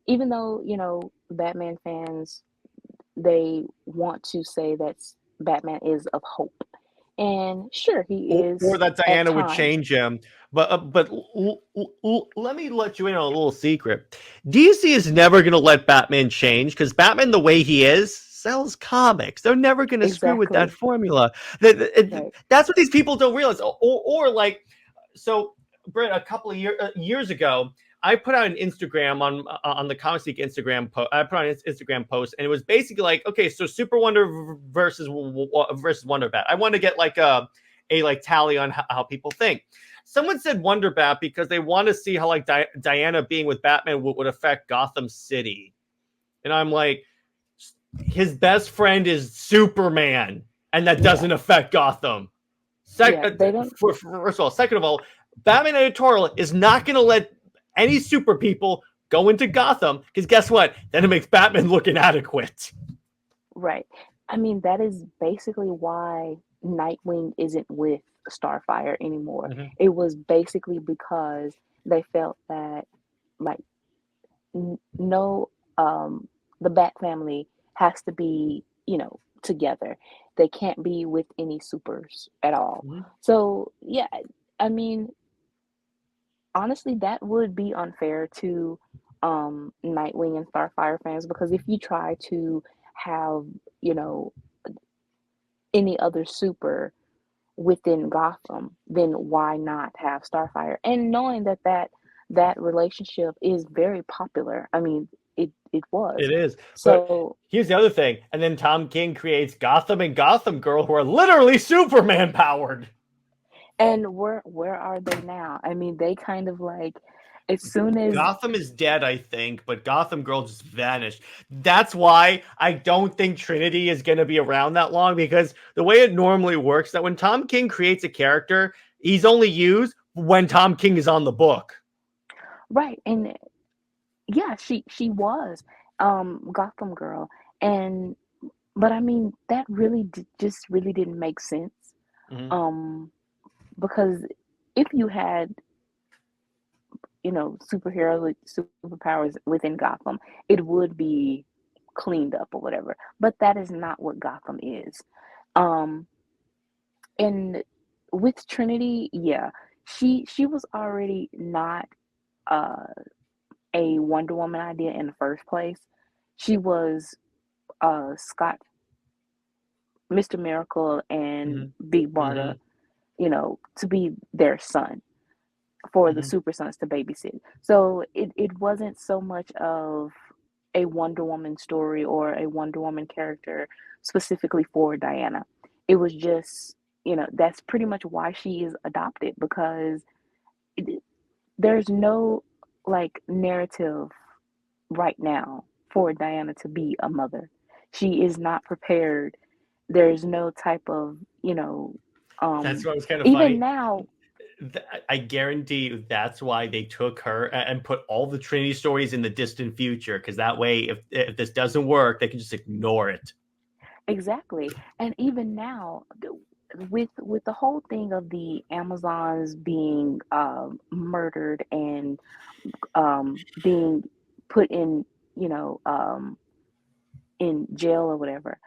Even though, Batman fans, they want to say that Batman is of hope. And sure, he is. Or that Diana would change him. But let me let you in on a little secret. DC is never going to let Batman change, because Batman, the way he is, sells comics. They're never going to screw with that formula. That's what these people don't realize. Or like, so Brit, a couple of years ago, I put out an Instagram on the Comic Geek Instagram post. I put out an Instagram post, and it was basically like, okay, so SuperWonder versus Wonder Bat. I want to get like a like tally on how people think. Someone said Wonder Bat because they want to see how like Diana being with Batman would affect Gotham City, and I'm like, his best friend is Superman, and that doesn't affect Gotham. First of all, second of all, Batman editorial is not going to let any super people go into Gotham, because guess what? Then it makes Batman look inadequate. Right. I mean, that is basically why Nightwing isn't with Starfire anymore. Mm-hmm. It was basically because they felt that like no, the Bat family has to be, together. They can't be with any supers at all. Mhm. So yeah, I mean, honestly, that would be unfair to Nightwing and Starfire fans, because if you try to have, you know, any other super within Gotham, then why not have Starfire? And knowing that relationship is very popular. I mean, it was. It is. But So, here's the other thing. And then Tom King creates Gotham and Gotham Girl, who are literally Superman powered. and where are they now? I mean, they kind of like, as soon as Gotham is dead, I think, but Gotham Girl just vanished. That's why I don't think Trinity is going to be around that long, because the way it normally works, that when Tom King creates a character, he's only used when Tom King is on the book. right, and yeah, she was Gotham Girl, and but I mean that really just really didn't make sense. Mhm. Because if you had, superheroes with superpowers within Gotham, it would be cleaned up or whatever. But that is not what Gotham is. Um, and with Trinity, yeah, she was already not uh a Wonder Woman idea in the first place. She was Scott, Mr. Miracle, and Mhm. Big Barda, Mhm. to be their son, for the Mhm. Super Sons to babysit. So it wasn't so much of a Wonder Woman story or a Wonder Woman character specifically for Diana. It was just, that's pretty much why she is adopted, because it, there's no like narrative right now for Diana to be a mother. She is not prepared. There's no type of, That's um, what was kind of even funny. now, I guarantee you that's why they took her and put all the Trinity stories in the distant future, because that way, if this doesn't work, they can just ignore it. exactly. And even now, with the whole thing of the Amazons being murdered and being put in, in jail or whatever,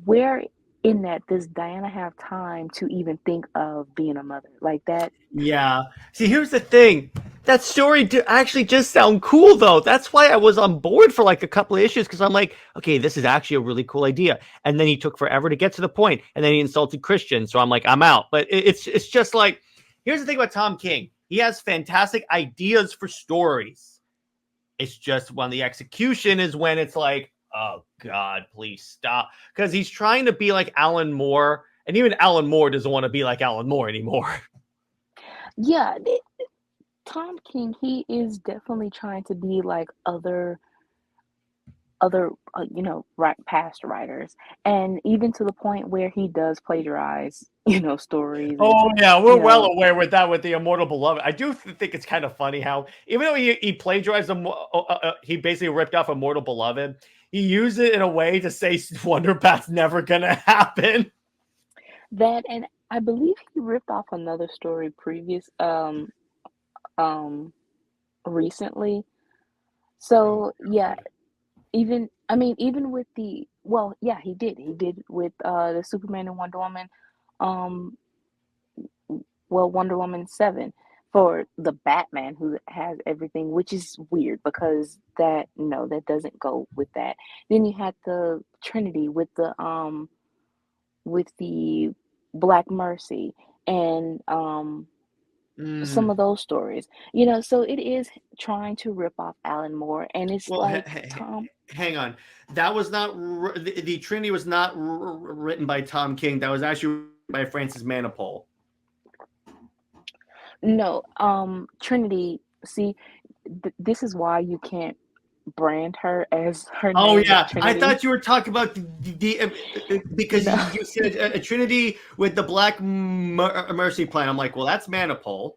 where in that does Diana have time to even think of being a mother like that? Yeah. See, here's the thing. That story actually just sound cool, though. That's why I was on board for like a couple of issues, because I'm like, okay, this is actually a really cool idea. And then he took forever to get to the point, and then he insulted Christian. So I'm like, I'm out. But it's just like, here's the thing about Tom King. He has fantastic ideas for stories. It's just when the execution is when it's like, oh God, please stop. Because he's trying to be like Alan Moore, and even Alan Moore doesn't want to be like Alan Moore anymore. Yeah, Tom King, he is definitely trying to be like other right past writers, and even to the point where he does plagiarize stories, and Oh yeah, we're you well know aware with that with the Immortal Beloved. I do think it's kind of funny how even though he plagiarized he basically ripped off Immortal Beloved. He used it in a way to say Wonder Bat's never gonna happen. that, and I believe he ripped off another story um recently. Oh So yeah, God. even I mean, even with the, well, yeah, he did with the Superman and Wonder Woman, um well, Wonder Woman 7, for the Batman who has everything, which is weird because that, no, that doesn't go with that. Then you had the Trinity with the Black Mercy, and some Mm. of those stories. So it is trying to rip off Alan Moore, and it's Well, like, Tom, hang on. That was not the Trinity was not written by Tom King. That was actually by Francis Manapul. no, Trinity, see, this is why you can't brand her as her Oh name is yeah, I Trinity. thought you were talking about because No. you said a Trinity with the Black Mercy plan. I'm like, well, that's Manipul.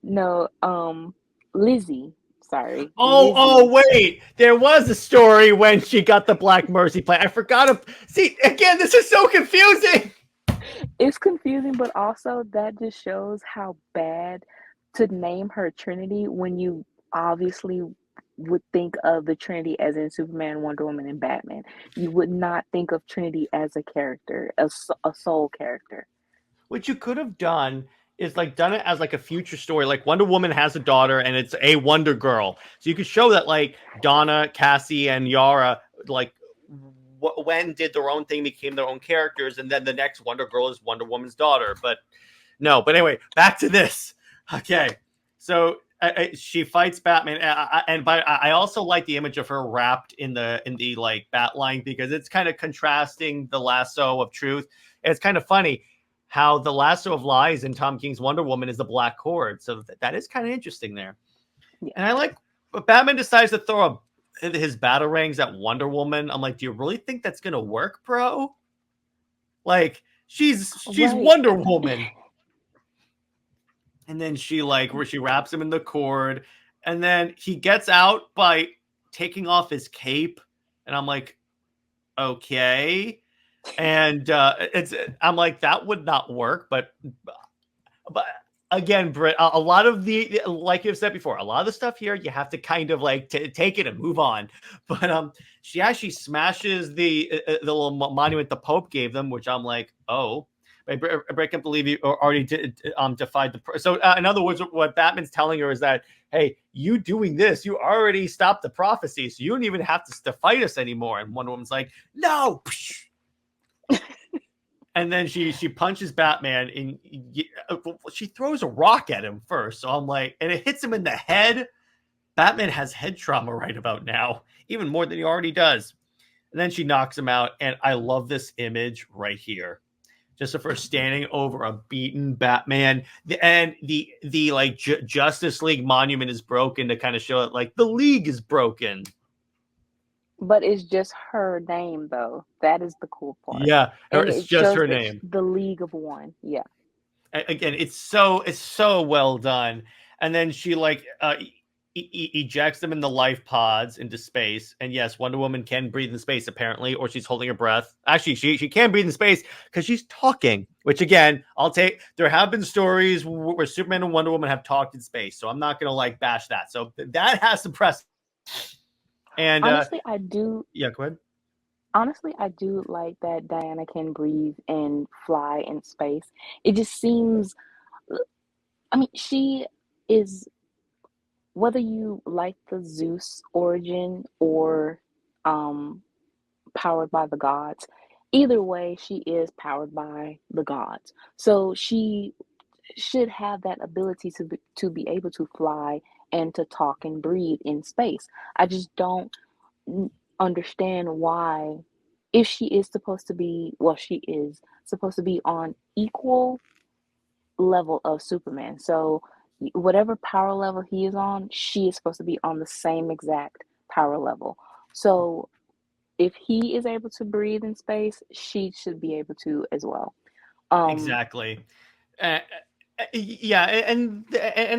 No, Lizzie. Sorry, Oh, Lizzie. wait, there was a story when she got the Black Mercy plan. I forgot. See, again, this is so confusing. It's confusing, but also that just shows how bad to name her Trinity when you obviously would think of the Trinity as in Superman, Wonder Woman, and Batman. You would not think of Trinity as a character, a sole character. What you could have done is like done it as like a future story. Like Wonder Woman has a daughter and it's a Wonder Girl. So you could show that like Donna, Cassie, and Yara like when did their own thing, became their own characters, and then the next Wonder Girl is Wonder Woman's daughter. But no, but anyway, back to this. Okay, so she fights Batman, I also like the image of her wrapped in the like bat line because it's kind of contrasting the lasso of truth. And it's kind of funny how the lasso of lies in Tom King's Wonder Woman is the black cord. So that is kind of interesting there. Yeah. And I like Batman decides to throw his batarangs at Wonder Woman. I'm like, do you really think that's gonna work, bro? Like she's Right. Wonder Woman. And then she wraps him in the cord, and then he gets out by taking off his cape, and I'm like, okay. And I'm like, that would not work, but again, Brit, a lot of the, like you've said before, a lot of the stuff here you have to kind of like take it and move on. But she actually smashes the little monument the Pope gave them, which I'm like, oh. I can't believe you already defied the. So in other words, what Batman's telling her is that, hey, you doing this, you already stopped the prophecy, so you don't even have to fight us anymore. And Wonder Woman's like, no. And then she punches Batman, and she throws a rock at him first. So I'm like, and it hits him in the head. Batman has head trauma right about now, even more than he already does. And then she knocks him out, and I love this image right here. Just of her standing over a beaten Batman, and the like Justice League monument is broken to kind of show it like the League is broken. But it's just her name, though. That is the cool part. Yeah, it's just her shows name. The League of One. Yeah. Again, it's so well done. And then she like ejects them in the life pods into space. And yes, Wonder Woman can breathe in space apparently, or she's holding her breath. Actually, she can breathe in space because she's talking. Which again, I'll take. There have been stories where Superman and Wonder Woman have talked in space, so I'm not gonna like bash that. So that has some precedent. And honestly, I do. Yeah, go ahead. Honestly, I do like that Diana can breathe and fly in space. It just seems. I mean, she is. Whether you like the Zeus origin or powered by the gods, either way, she is powered by the gods. So she should have that ability to be able to fly and to talk and breathe in space. I just don't understand why, if she is supposed to be, well, she is supposed to be on equal level of Superman. So whatever power level he is on, she is supposed to be on the same exact power level. So if he is able to breathe in space, she should be able to as well. Exactly. Yeah, and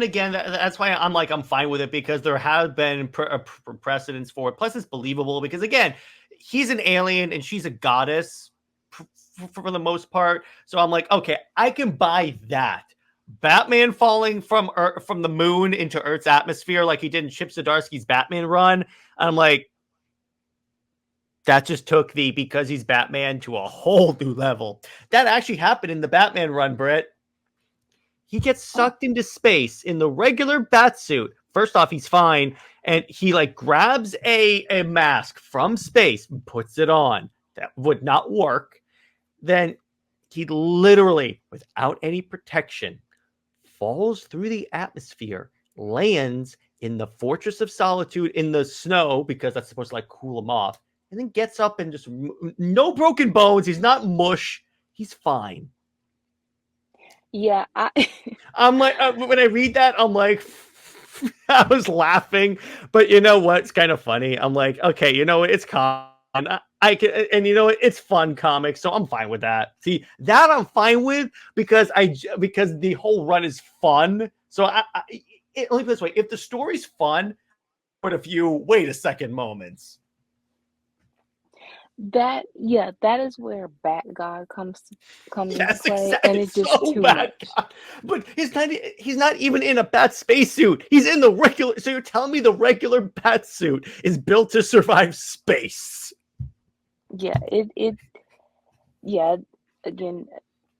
again, that's why I'm fine with it, because there have been precedents for it. Plus, it's believable because again, he's an alien and she's a goddess for the most part. So I'm like, okay, I can buy that. Batman falling from the moon into Earth's atmosphere like he did in Chip Zdarsky's Batman run. I'm like, that just took the because he's Batman to a whole new level. That actually happened in the Batman run, Brit. He gets sucked into space in the regular bat suit. First off, he's fine, and he like grabs a mask from space and puts it on. That would not work. Then he literally, without any protection, falls through the atmosphere, lands in the Fortress of Solitude in the snow, because that's supposed to like cool him off, and then gets up and just no broken bones. He's not mush. He's fine. Yeah, I'm like, when I read that, I'm like, I was laughing, but you know what? It's kind of funny. I'm like, okay, you know what? It's con. I can, and you know what? It's fun comics, so I'm fine with that. See, that I'm fine with because the whole run is fun. So let me put it this way: if the story's fun, but a few wait a second moments. that is where Bat God comes into Yes, play, and exactly. it's just So too bad, much. God. But he's not even in a bat spacesuit. He's in the regular. So you're telling me the regular bat suit is built to survive space? Yeah, it yeah, again,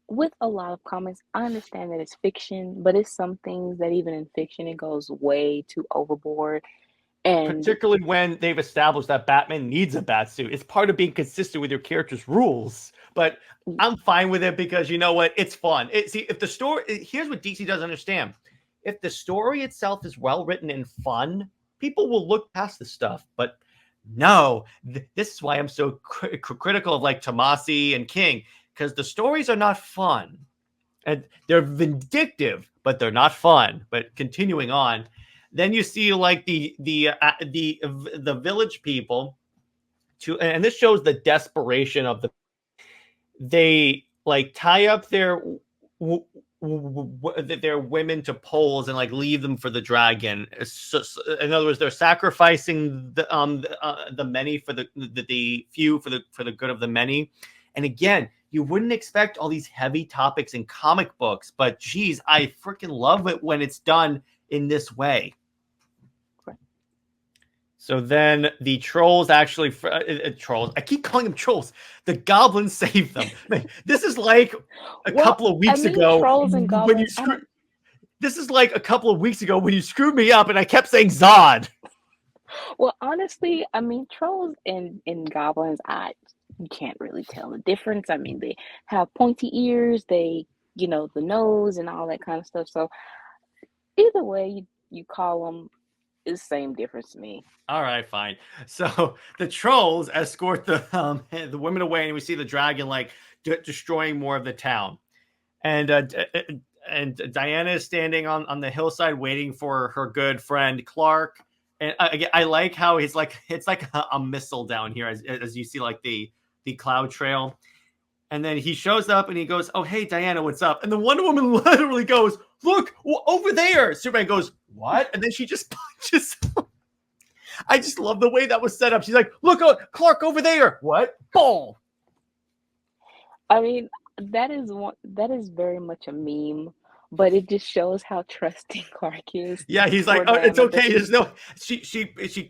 with a lot of comics, I understand that it's fiction, but it's some things that even in fiction it goes way too overboard. And Particularly when they've established that Batman needs a bat suit. It's part of being consistent with your character's rules. But I'm fine with it because you know what? It's fun. See, if the story here's what DC doesn't understand. If the story itself is well written and fun, people will look past the stuff. But no, this is why I'm so critical of like Tomasi and King, because the stories are not fun. And they're vindictive, but they're not fun. But continuing on, then you see like the village people to, and this shows the desperation of they like tie up their women to poles and like leave them for the dragon. In other words, they're sacrificing the many for the few for the good of the many. And again, you wouldn't expect all these heavy topics in comic books, but geez, I freaking love it when it's done in this way. So then the trolls actually trolls. I keep calling them trolls. The goblins save them. Man, this is like a well, couple of I weeks mean, ago trolls and when you goblins. I don't. screwed. This is like a couple of weeks ago when you screwed me up and I kept saying Zod. Well, honestly, I mean, trolls and goblins. I You can't really tell the difference. I mean, they have pointy ears. They, the nose and all that kind of stuff. So either way you call them, it's the same difference to me. All right, fine. So the trolls escort the women away, and we see the dragon like destroying more of the town. And and Diana is standing on the hillside waiting for her good friend Clark. And I like how he's like it's like a missile down here as you see like the cloud trail. And then he shows up and he goes, "Oh hey Diana, what's up?" And the Wonder Woman literally goes, "Look over there." Superman goes, "What?" And then she just punches. I just love the way that was set up. She's like, "Look, Clark over there." What? Boom. I mean, that is very much a meme, but it just shows how trusting Clark is Yeah, he's like, for "Oh, it's Diana. okay." There's no. She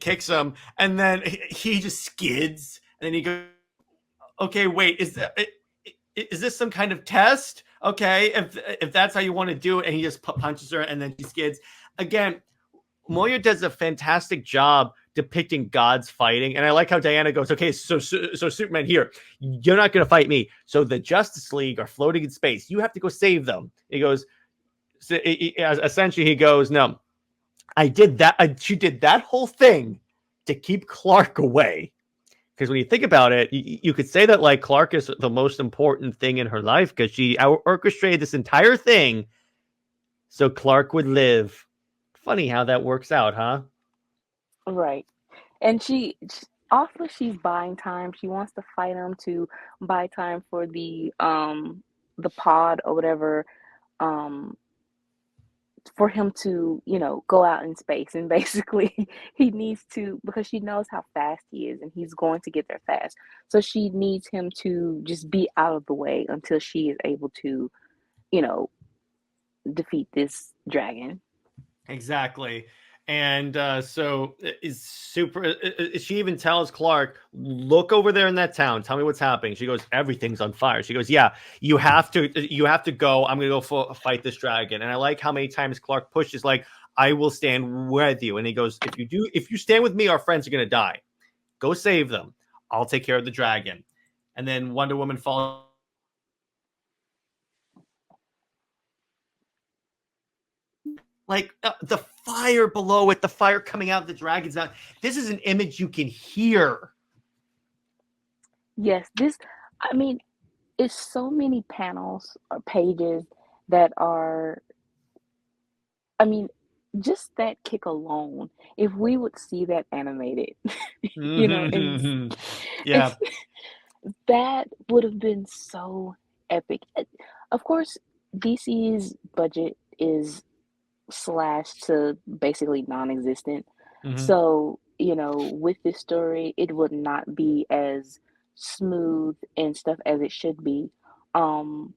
kicks him, and then he just skids, and then he goes, "Okay, wait, is this some kind of test? Okay, if that's how you want to do it," and he just punches her, and then she skids again. Moyer does a fantastic job depicting gods fighting, and I like how Diana goes, "Okay, so Superman, here, you're not going to fight me. So the Justice League are floating in space. You have to go save them." He goes, essentially, he goes, "No, I did that. She did that whole thing to keep Clark away." Because when you think about it, you could say that like Clark is the most important thing in her life because she orchestrated this entire thing so Clark would live. Funny how that works out, huh? Right. And also she's buying time. She wants to fight him to buy time for the pod or whatever, um for him to, go out in space. And basically he needs to, because she knows how fast he is and he's going to get there fast. So she needs him to just be out of the way until she is able to, you know, defeat this dragon. Exactly. And so is she even tells Clark, "Look over there in that town. Tell me what's happening." She goes, "Everything's on fire." She goes, "Yeah, you have to go. I'm going to go fight this dragon." And I like how many times Clark pushes like, "I will stand with you." And he goes, if you stand with me, our friends are going to die. Go save them. I'll take care of the dragon." And then Wonder Woman falls like the fire below it, the fire coming out of the dragon's mouth. This is an image you can hear. Yes, I mean, it's so many panels or pages that are, I mean, just that kick alone, if we would see that animated, and Yeah, it's that would have been so epic. Of course, DC's budget is slashed to basically non-existent. hmm So, with this story, it would not be as smooth and stuff as it should be. Um,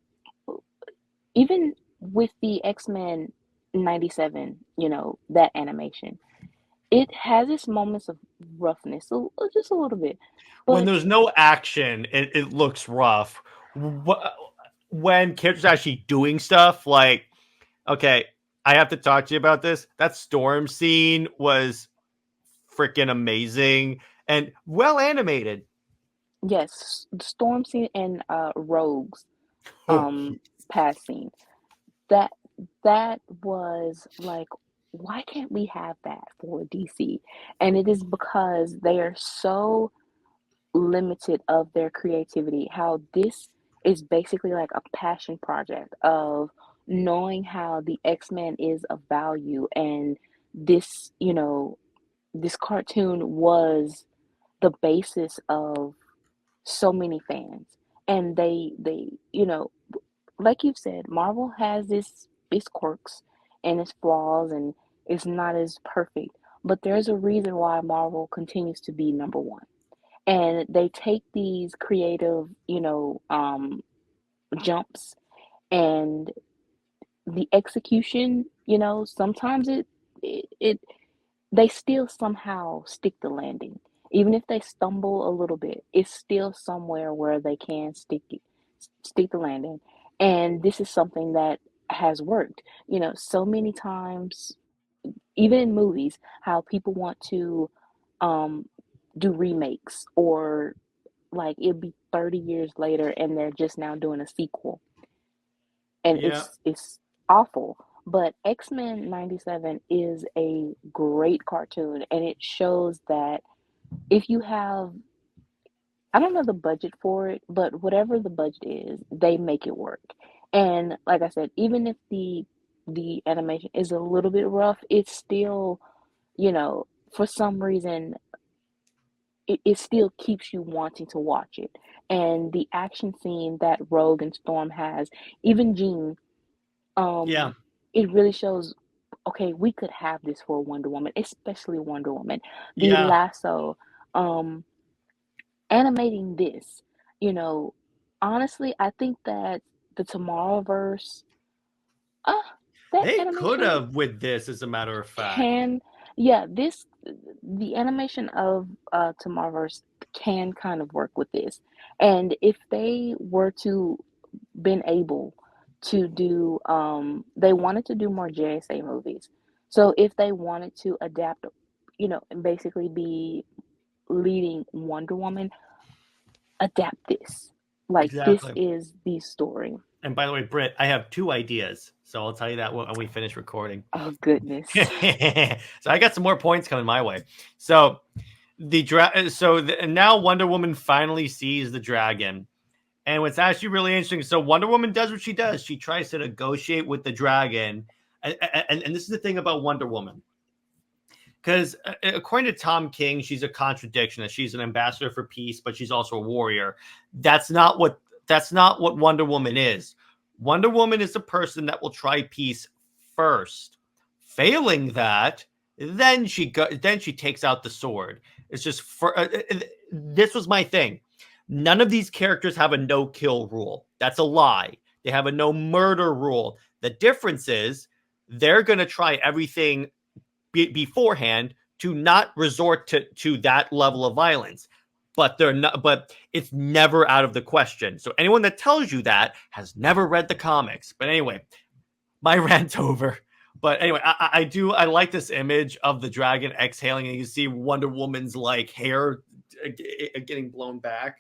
Even with the X-Men 97, that animation, it has its moments of roughness, just a little bit. When But there's no action, it looks rough. When characters are actually doing stuff, like, okay, I have to talk to you about this. That storm scene was freaking amazing and well animated. yes, the storm scene and Rogue's Oh, past scene, that that was like, why can't we have that for DC? And it is because they are so limited of their creativity. How this is basically like a passion project of knowing how the X-Men is of value, and this, this cartoon was the basis of so many fans. And they, like you've said, Marvel has its quirks and its flaws, and it's not as perfect. But there's a reason why Marvel continues to be number one. And they take these creative, jumps, and the execution, sometimes it they still somehow stick the landing. Even if they stumble a little bit, it's still somewhere where they can stick the landing. And this is something that has worked. So many times, even in movies, how people want to um, do remakes, or like it'd be 30 years later and they're just now doing a sequel, and yeah, it's awful. But X-Men 97 is a great cartoon, and it shows that if you have, I don't know the budget for it, but whatever the budget is, they make it work. And like I said, even if the animation is a little bit rough, it's still, for some reason, it still keeps you wanting to watch it. And the action scene that Rogue and Storm has, even Jean, yeah, um, it really shows, okay, we could have this for Wonder Woman, especially Wonder Woman. The yeah. lasso, um, animating this, you know, honestly, I think that the Tomorrowverse, uh, that They could animation have with this, as a matter of fact. can, yeah, the animation of Tomorrowverse can kind of work with this. And if they were to been able to do, they wanted to do more JSA movies. So if they wanted to adapt, and basically be leading Wonder Woman, adapt this. Like, this Exactly. is the story. And by the way, Britt, I have two ideas, so I'll tell you that when we finish recording. Oh, goodness. So I got some more points coming my way. So now Wonder Woman finally sees the dragon. And what's actually really interesting, so Wonder Woman does what she does. She tries to negotiate with the dragon. And this is the thing about Wonder Woman. Because according to Tom King, she's a contradiction. That she's an ambassador for peace, but she's also a warrior. That's not what Wonder Woman is. Wonder Woman is a person that will try peace first. Failing that, then she takes out the sword. It's just this was my thing. None of these characters have a no-kill rule. That's a lie. They have a no-murder rule. The difference is they're going to try everything beforehand to not resort to that level of violence. But they're not. But it's never out of the question. So anyone that tells you that has never read the comics. But anyway, my rant over. But anyway, I like this image of the dragon exhaling, and you see Wonder Woman's like hair getting blown back.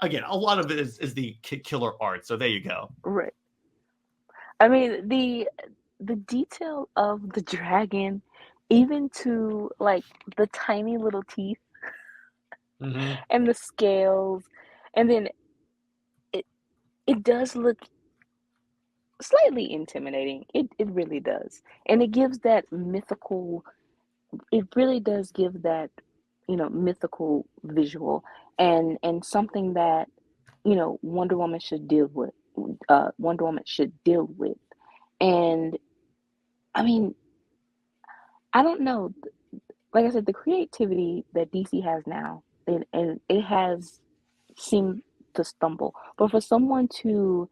Again, a lot of it is the killer art. So there you go. Right. I mean, the detail of the dragon, even to like the tiny little teeth Mm-hmm. and the scales, and then it it does look slightly intimidating. It really does. And it gives that mythical, it really does give that, mythical visual, and something that, Wonder Woman should deal with. Wonder Woman should deal with. And I mean, I don't know. Like I said, the creativity that DC has now, and it has seemed to stumble. But for someone to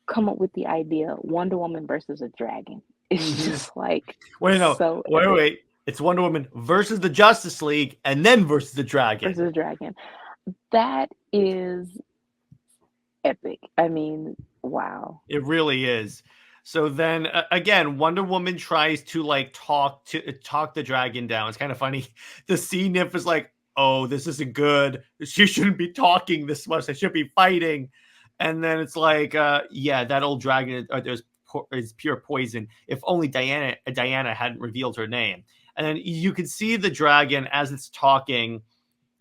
come up with the idea Wonder Woman versus a dragon, it's Mhm. just like Wait, no, so wait, epic. wait. It's Wonder Woman versus the Justice League, and then versus the Dragon. Versus a dragon. That is epic. I mean, wow. It really is. So then again, Wonder Woman tries to like talk the dragon down. It's kind of funny. The sea nymph is like, "Oh, this isn't good. She shouldn't be talking this much. They should be fighting." And then it's like, yeah, that old dragon is pure poison. If only Diana hadn't revealed her name. And then you can see the dragon as it's talking.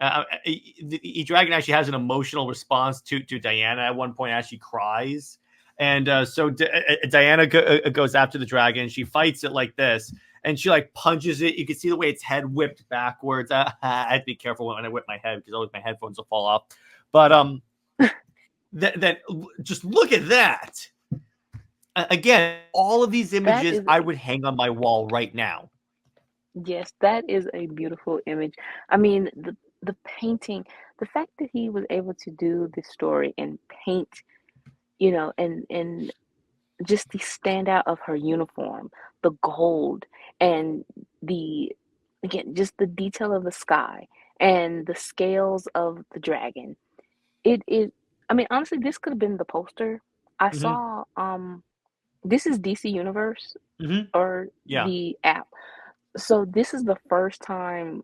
The dragon actually has an emotional response to Diana at one point as she cries. And so Diana goes after the dragon. She fights it like this, and she like punches it. You can see the way its head whipped backwards. I have to be careful when I whip my head because always my headphones will fall off. But that just look at that. Again, all of these images Is, I would hang on my wall right now. yes, that is a beautiful image. I mean, the painting, the fact that he was able to do this story and paint, and just the standout of her uniform, the gold, and the again, just the detail of the sky and the scales of the dragon. It is, I mean, honestly, this could have been the poster. I Mm-hmm. saw this is DC Universe Mm-hmm. or Yeah. the app. So this is the first time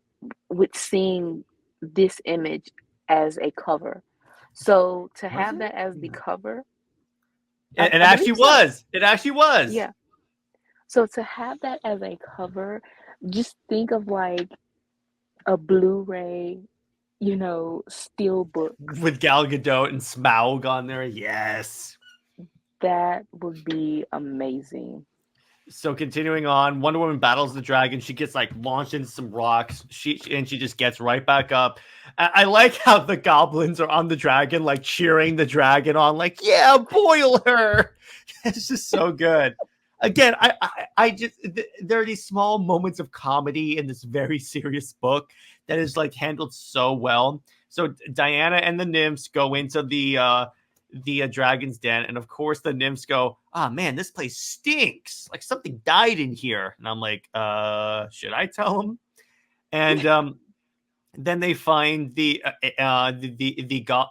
with seeing this image as a cover. So to Was have it? that as the Yeah. cover, It I actually believe so. was. It actually was. Yeah. So to have that as a cover, just think of like a Blu-ray, steel book. With Gal Gadot and Smaug on there. Yes. That would be amazing. So continuing on, Wonder Woman battles the dragon. She gets like launched into some rocks. She just gets right back up. I like how the goblins are on the dragon, like cheering the dragon on, like, yeah, boil her. It's just so good. Again, I just there are these small moments of comedy in this very serious book that is like handled so well. So Diana and the nymphs go into the dragon's den, and of course the nymphs go, "Ah, man, this place stinks. Like something died in here." And I'm like, should I tell them? And then they find the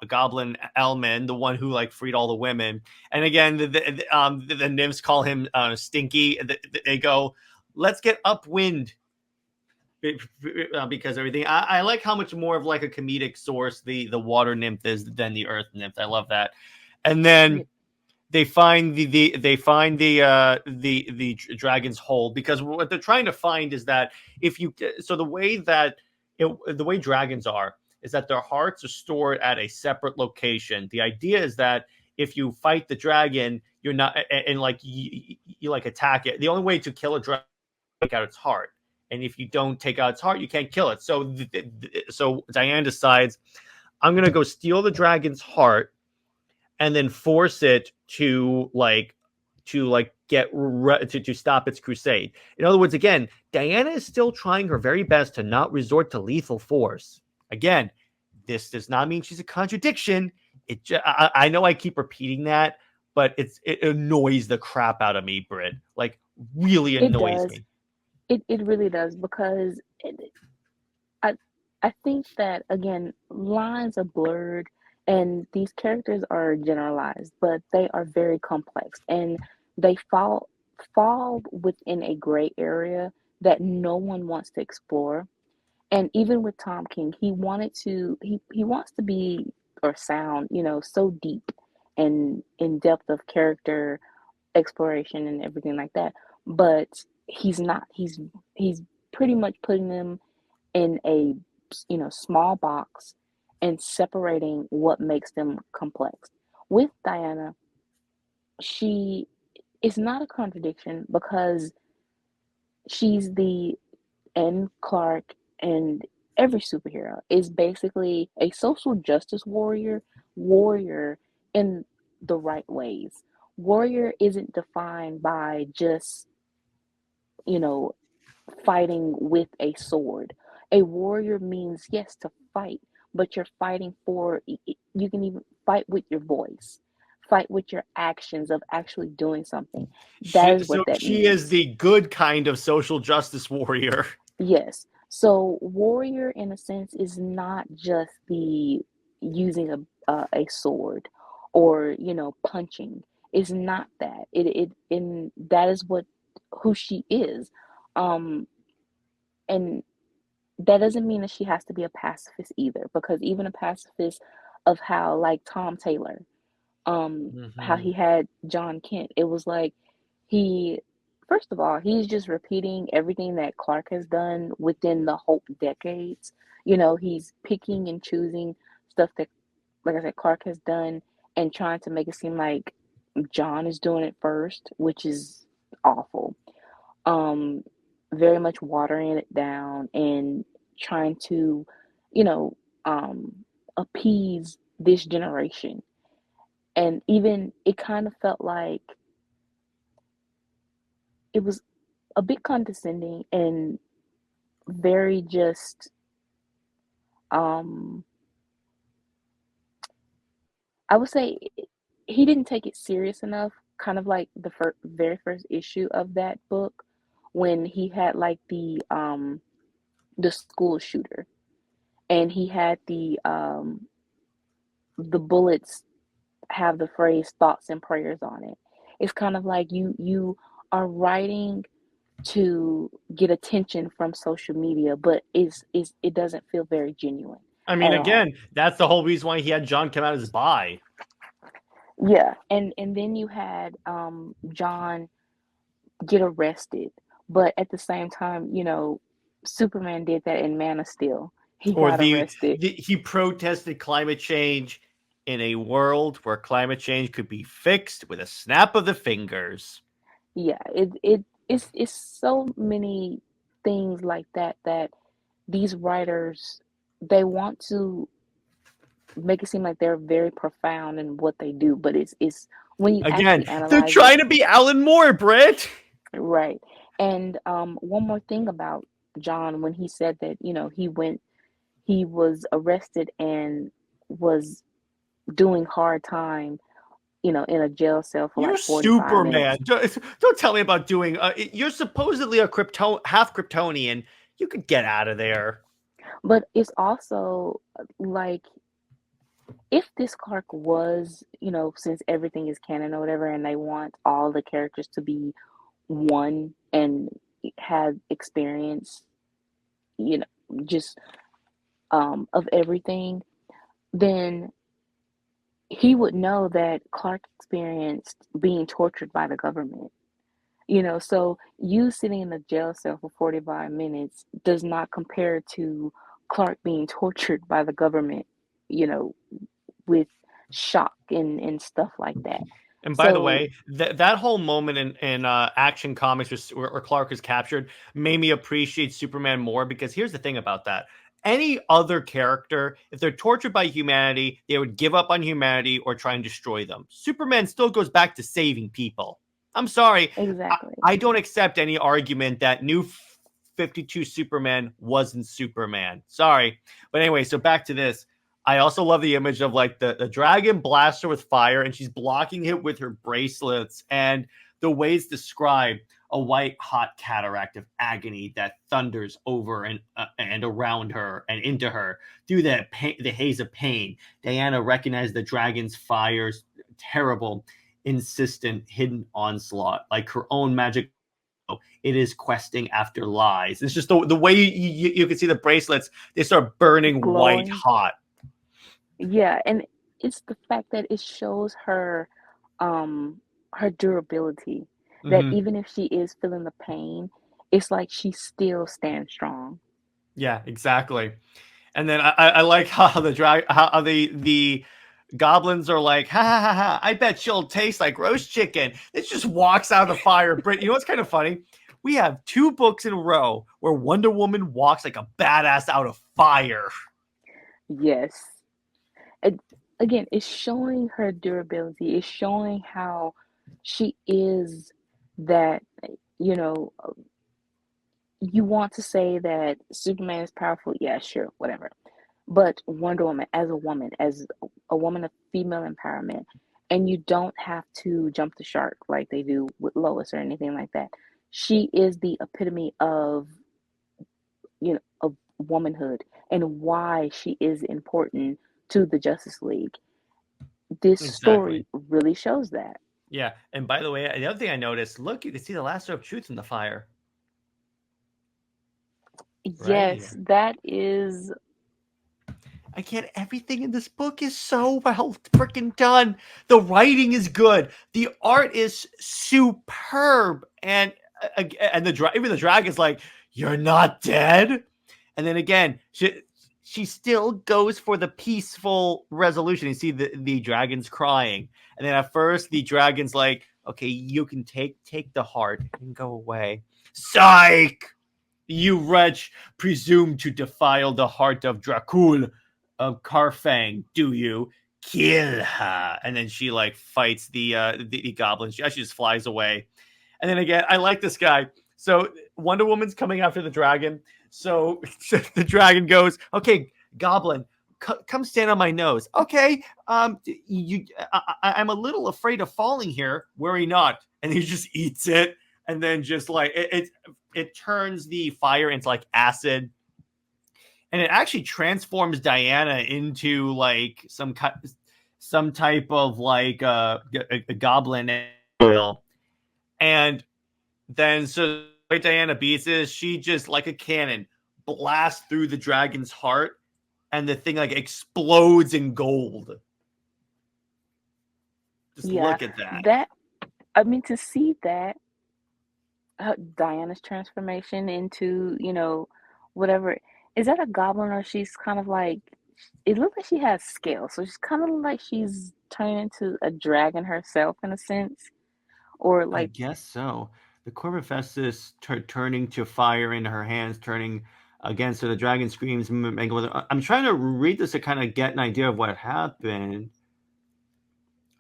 goblin Elman, the one who like freed all the women. And again, the nymphs call him Stinky. They go, "Let's get upwind." Because everything, I like how much more of like a comedic source the water nymph is than the earth nymph. I love that. And then they find the dragon's hold, because what they're trying to find is that if you so the way dragons are is that their hearts are stored at a separate location. The idea is that if you fight the dragon, you're not and like you like attack it. The only way to kill a dragon is to take out its heart, and if you don't take out its heart, you can't kill it. So Diane decides, I'm gonna go steal the dragon's heart and then force it to to stop its crusade. In other words, again, Diana is still trying her very best to not resort to lethal force. Again, this does not mean she's a contradiction. I know I keep repeating that, but it annoys the crap out of me, Brit. Like really It annoys does. me. It really does because I I think that again, lines are blurred and these characters are generalized, but they are very complex and they fall within a gray area that no one wants to explore. And even with Tom King, he wants to be or sound, so deep and in depth of character exploration and everything like that. But he's not. He's pretty much putting them in a small box and separating what makes them complex. With Diana, she is not a contradiction because she's the N Clark and every superhero is basically a social justice warrior in the right ways. Warrior isn't defined by just, you know, fighting with a sword. A warrior means, yes, to fight, but you're fighting for, you can even fight with your voice, fight with your actions of actually doing something. That is So what that she is means. the good kind of social justice warrior. Yes. So warrior in a sense is not just the using a sword or, punching. It's not that. It in that is what who she is. Um and that doesn't mean that she has to be a pacifist either, because even a pacifist of how, like Tom Taylor, how Mm-hmm. he had John Kent, it was like he first of all, he's just repeating everything that Clark has done within the Hope decades. He's picking and choosing stuff that, like I said, Clark has done, and trying to make it seem like John is doing it first, which is awful. um Very much watering it down and trying to, you know um appease this generation. And even it kind of felt like it was a bit condescending and very just, um I would say, he didn't take it serious enough, kind of like the very first issue of that book, when he had like the school shooter, and he had the bullets have the phrase thoughts and prayers on it. It's kind of like you are writing to get attention from social media, but it doesn't feel very genuine I mean, at all. again, that's the whole reason why he had John come out as bi. Yeah, and then you had John get arrested, but at the same time, Superman did that in Man of Steel. He Or got arrested. he protested climate change in a world where climate change could be fixed with a snap of the fingers. Yeah, it's so many things like that that these writers, they want to make it seem like they're very profound in what they do, but it's when you Again, actually they're analyze it. trying to be Alan Moore, Brit. Right. And one more thing about John, when he said that, he was arrested and was doing hard time, in a jail cell for You're like 45 Superman. minutes. Don't tell me about doing. You're supposedly a half Kryptonian. You could get out of there. But it's also like, if this Clark was, since everything is canon or whatever, and they want all the characters to be one and have experience, just of everything, then he would know that Clark experienced being tortured by the government. So you sitting in a jail cell for 45 minutes does not compare to Clark being tortured by the government, you know, with shock and stuff like that. And by the So way, that whole moment in Action Comics where Clark is captured made me appreciate Superman more, because here's the thing about that. Any other character, if they're tortured by humanity, they would give up on humanity or try and destroy them. Superman still goes back to saving people. I'm sorry. I, exactly. I don't accept any argument that New 52 Superman wasn't Superman. Sorry. But anyway, so back to this. I also love the image of like the dragon blasts her with fire and she's blocking it with her bracelets, and the way it's described, a white hot cataract of agony that thunders over and around her and into her through the haze of pain. Diana recognized the dragon's fire's terrible, insistent, hidden onslaught, like her own magic. It is questing after lies. It's just the way you can see the bracelets, they start burning white Glowing. hot. Yeah, and it's the fact that it shows her durability, that Mm-hmm. even if she is feeling the pain, it's like she still stands strong. Yeah, exactly. And then I like how how the goblins are like, ha ha ha ha, I bet she'll taste like roast chicken. It just walks out of the fire. Brit, you know what's kind of funny? We have two books in a row where Wonder Woman walks like a badass out of fire. Yes. It, Again, it's showing her durability. It's showing how she is that, you know, you want to say that Superman is powerful. Yeah, sure, whatever. But Wonder Woman, as a woman of female empowerment, and you don't have to jump the shark like they do with Lois or anything like that. She is the epitome of, of womanhood and why she is important to the Justice League. This story Exactly. really shows that. Yeah. And by the way, the other thing I noticed, look, you can see the lasso of truth in the fire right Yes, here. that is. Again, everything in this book is so well freaking done. The writing is good. The art is superb. And even the dragon's like, "You're not dead." And then again, she still goes for the peaceful resolution. You see the dragon's crying. And then at first the dragon's like, "Okay, you can take the heart and go away." Psych! You wretch presume to defile the heart of Dracul of Carfang, do you? Kill her. And then she like fights the goblin. She actually just flies away. And then again, I like this guy. So Wonder Woman's coming after the dragon. So the dragon goes, "Okay, goblin, come stand on my nose." "Okay, I'm a little afraid of falling here." "Worry not." And he just eats it, and then just like it turns the fire into like acid, and it actually transforms Diana into like some type of like a goblin oil. And then so the way Diana beats is she just like a cannon blasts through the dragon's heart, and the thing like explodes in gold. Just Yeah, look at that. that, I mean, to see that, Diana's transformation into, whatever. Is that a goblin, or she's kind of like, it looks like she has scales, so she's kind of like she's turning into a dragon herself in a sense, or I like, guess so. The Corvus Festus turning to fire in her hands, turning against her. The dragon screams. I'm trying to read this to kind of get an idea of what happened.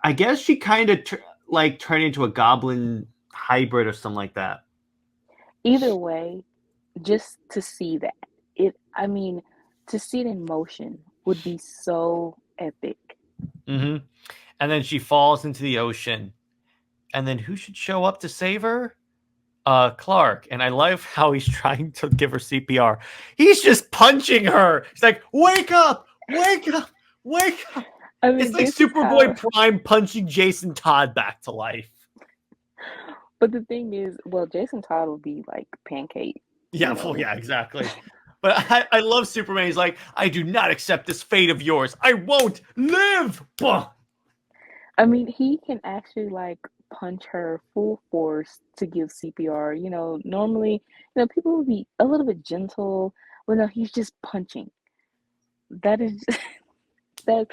I guess she kind of like turned into a goblin hybrid or something like that. either way, just to see that, I mean, to see it in motion would be so epic. Hmm. And then she falls into the ocean. And then who should show up to save her? Clark. And I love how he's trying to give her CPR. He's just punching her. He's like, "Wake up! Wake up! Wake up!" I It's mean, like this is how. Superboy Prime punching Jason Todd back to life. But the thing is, well, Jason Todd will be like pancake, Yeah, well, yeah, exactly. But I love Superman. He's like, "I do not accept this fate of yours. I won't live." Bah. I mean, he can actually like punch her full force to give CPR. Normally, people would be a little bit gentle, but no, he's just punching. That is that.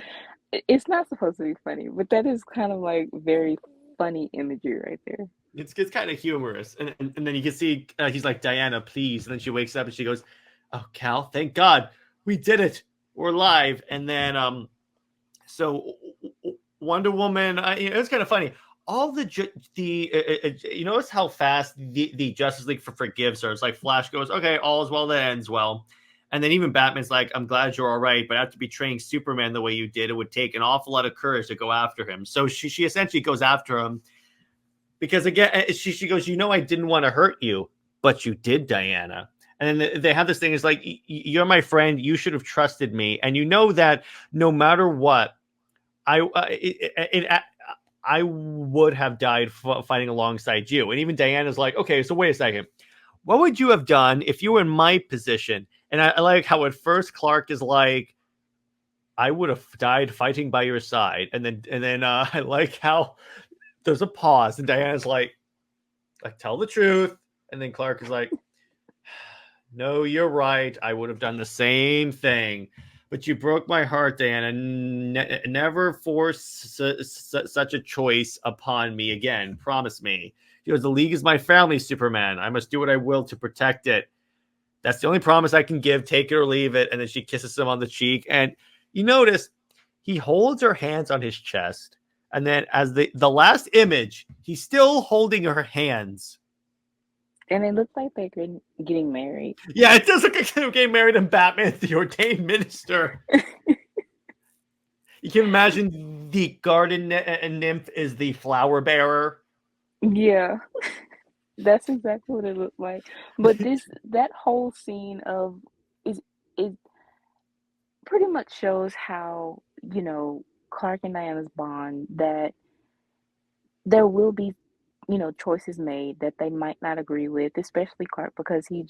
It's not supposed to be funny, but that is kind of like very funny imagery right there. It's kind of humorous. And then you can see he's like, "Diana, please." And then she wakes up and she goes, "Oh, Cal, thank God. We did it. We're live." And then so Wonder Woman, it's kind of funny. All you notice how fast the Justice League forgives her. It's like Flash goes, "Okay, all is well that ends well." And then even Batman's like, "I'm glad you're all right, but after betraying Superman the way you did, it would take an awful lot of courage to go after him." So she essentially goes after him because again, she goes, I didn't want to hurt you, but you did, Diana." And then they have this thing. It's like, "You're my friend. You should have trusted me, and you know that no matter what, I would have died fighting alongside you." And even Diana's like, "Okay, so wait a second. What would you have done if you were in my position?" And I like how at first Clark is like, "I would have died fighting by your side." And then I like how there's a pause, and Diana's like, "Tell the truth." And then Clark is like, "No, you're right. I would have done the same thing. But you broke my heart, Diana. Never force such a choice upon me again. Promise me." He goes, "The League is my family, Superman. I must do what I will to protect it. That's the only promise I can give. Take it or leave it." And then she kisses him on the cheek. And you notice he holds her hands on his chest. And then as the last image, he's still holding her hands. And it looks like they're getting married. Yeah, it does look like they're getting married and Batman's the ordained minister. You can imagine the garden nymph is the flower bearer. Yeah, that's exactly what it looked like. But that whole scene of is it pretty much shows how, Clark and Diana's bond, that there will be, choices made that they might not agree with, especially Clark, because he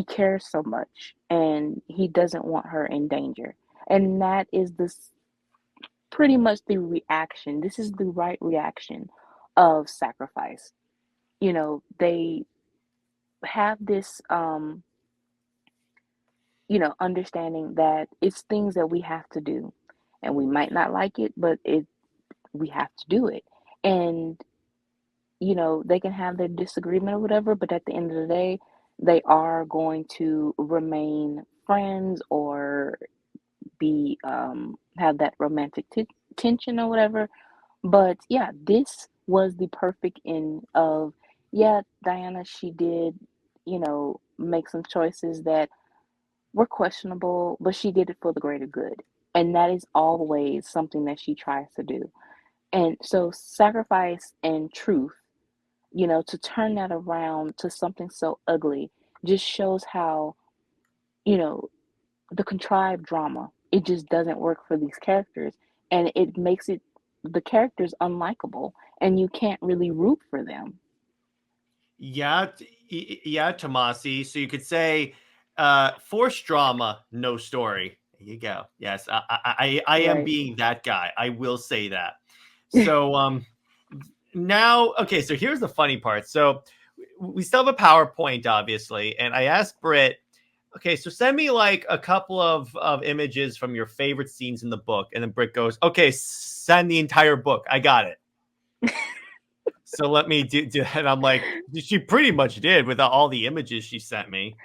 cares so much and he doesn't want her in danger. And that is pretty much the reaction. This is the right reaction of sacrifice. They have this understanding that it's things that we have to do, and we might not like it, but we have to do it. And they can have their disagreement or whatever, but at the end of the day, they are going to remain friends or be have that romantic tension or whatever. But yeah, this was the perfect end of, yeah, Diana, she did, make some choices that were questionable, but she did it for the greater good. And that is always something that she tries to do. And so sacrifice and truth, to turn that around to something so ugly just shows how, you know, the contrived drama, it just doesn't work for these characters. And it makes the characters unlikable and you can't really root for them. Yeah, yeah, Tomasi. So you could say, forced drama, no story. There you go. Yes, I am Right. being that guy. I will say that. So now, okay. So here's the funny part. So we still have a PowerPoint, obviously, and I asked Brit, okay, so send me like a couple of images from your favorite scenes in the book, and then Brit goes, okay, send the entire book. I got it. So let me do and I'm like, she pretty much did with all the images she sent me.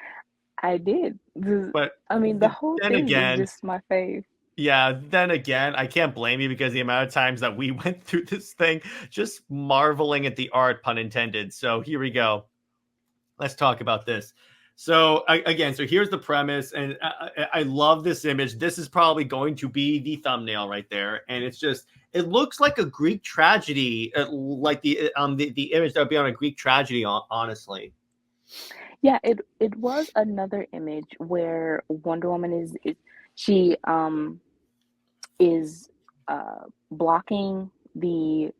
I did. But I mean, the whole then thing is again, just my fave. yeah, then again, I can't blame you because the amount of times that we went through this thing just marveling at the art, pun intended. So here we go. Let's talk about this. So again, so here's the premise, and I love this image. This is probably going to be the thumbnail right there, and it looks like a Greek tragedy, like the image that would be on a Greek tragedy. Honestly, Yeah, it was another image where Wonder Woman she is blocking the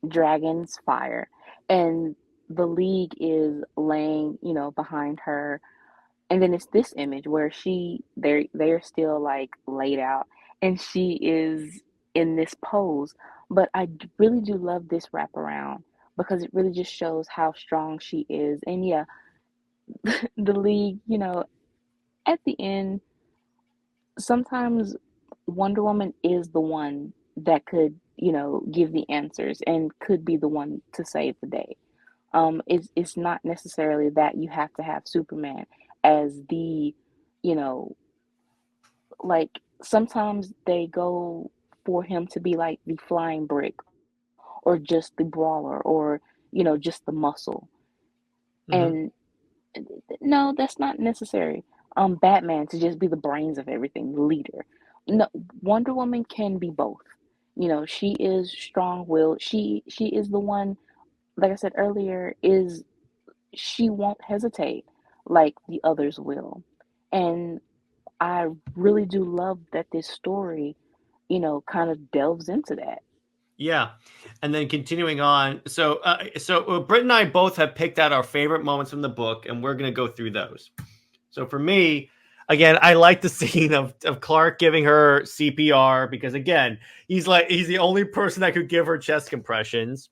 dragon's fire, and the League is laying, behind her. And then it's this image where they're still like laid out, and she is in this pose. But really do love this wraparound because it really just shows how strong she is. And yeah, the League, at the end, sometimes Wonder Woman is the one that could, give the answers and could be the one to save the day. It's not necessarily that you have to have Superman as you know, like sometimes they go for him to be like the flying brick or just the brawler or, just the muscle. mm-hmm. And no, that's not necessary. Batman to just be the brains of everything, the leader. No, Wonder Woman can be both. She is strong-willed. She is the one, like I said earlier, is she won't hesitate like the others will. And I really do love that this story, kind of delves into that. Yeah, and then continuing on. So Britt and I both have picked out our favorite moments from the book, and we're going to go through those. So for me, again, I like the scene of Clark giving her CPR because again, he's the only person that could give her chest compressions.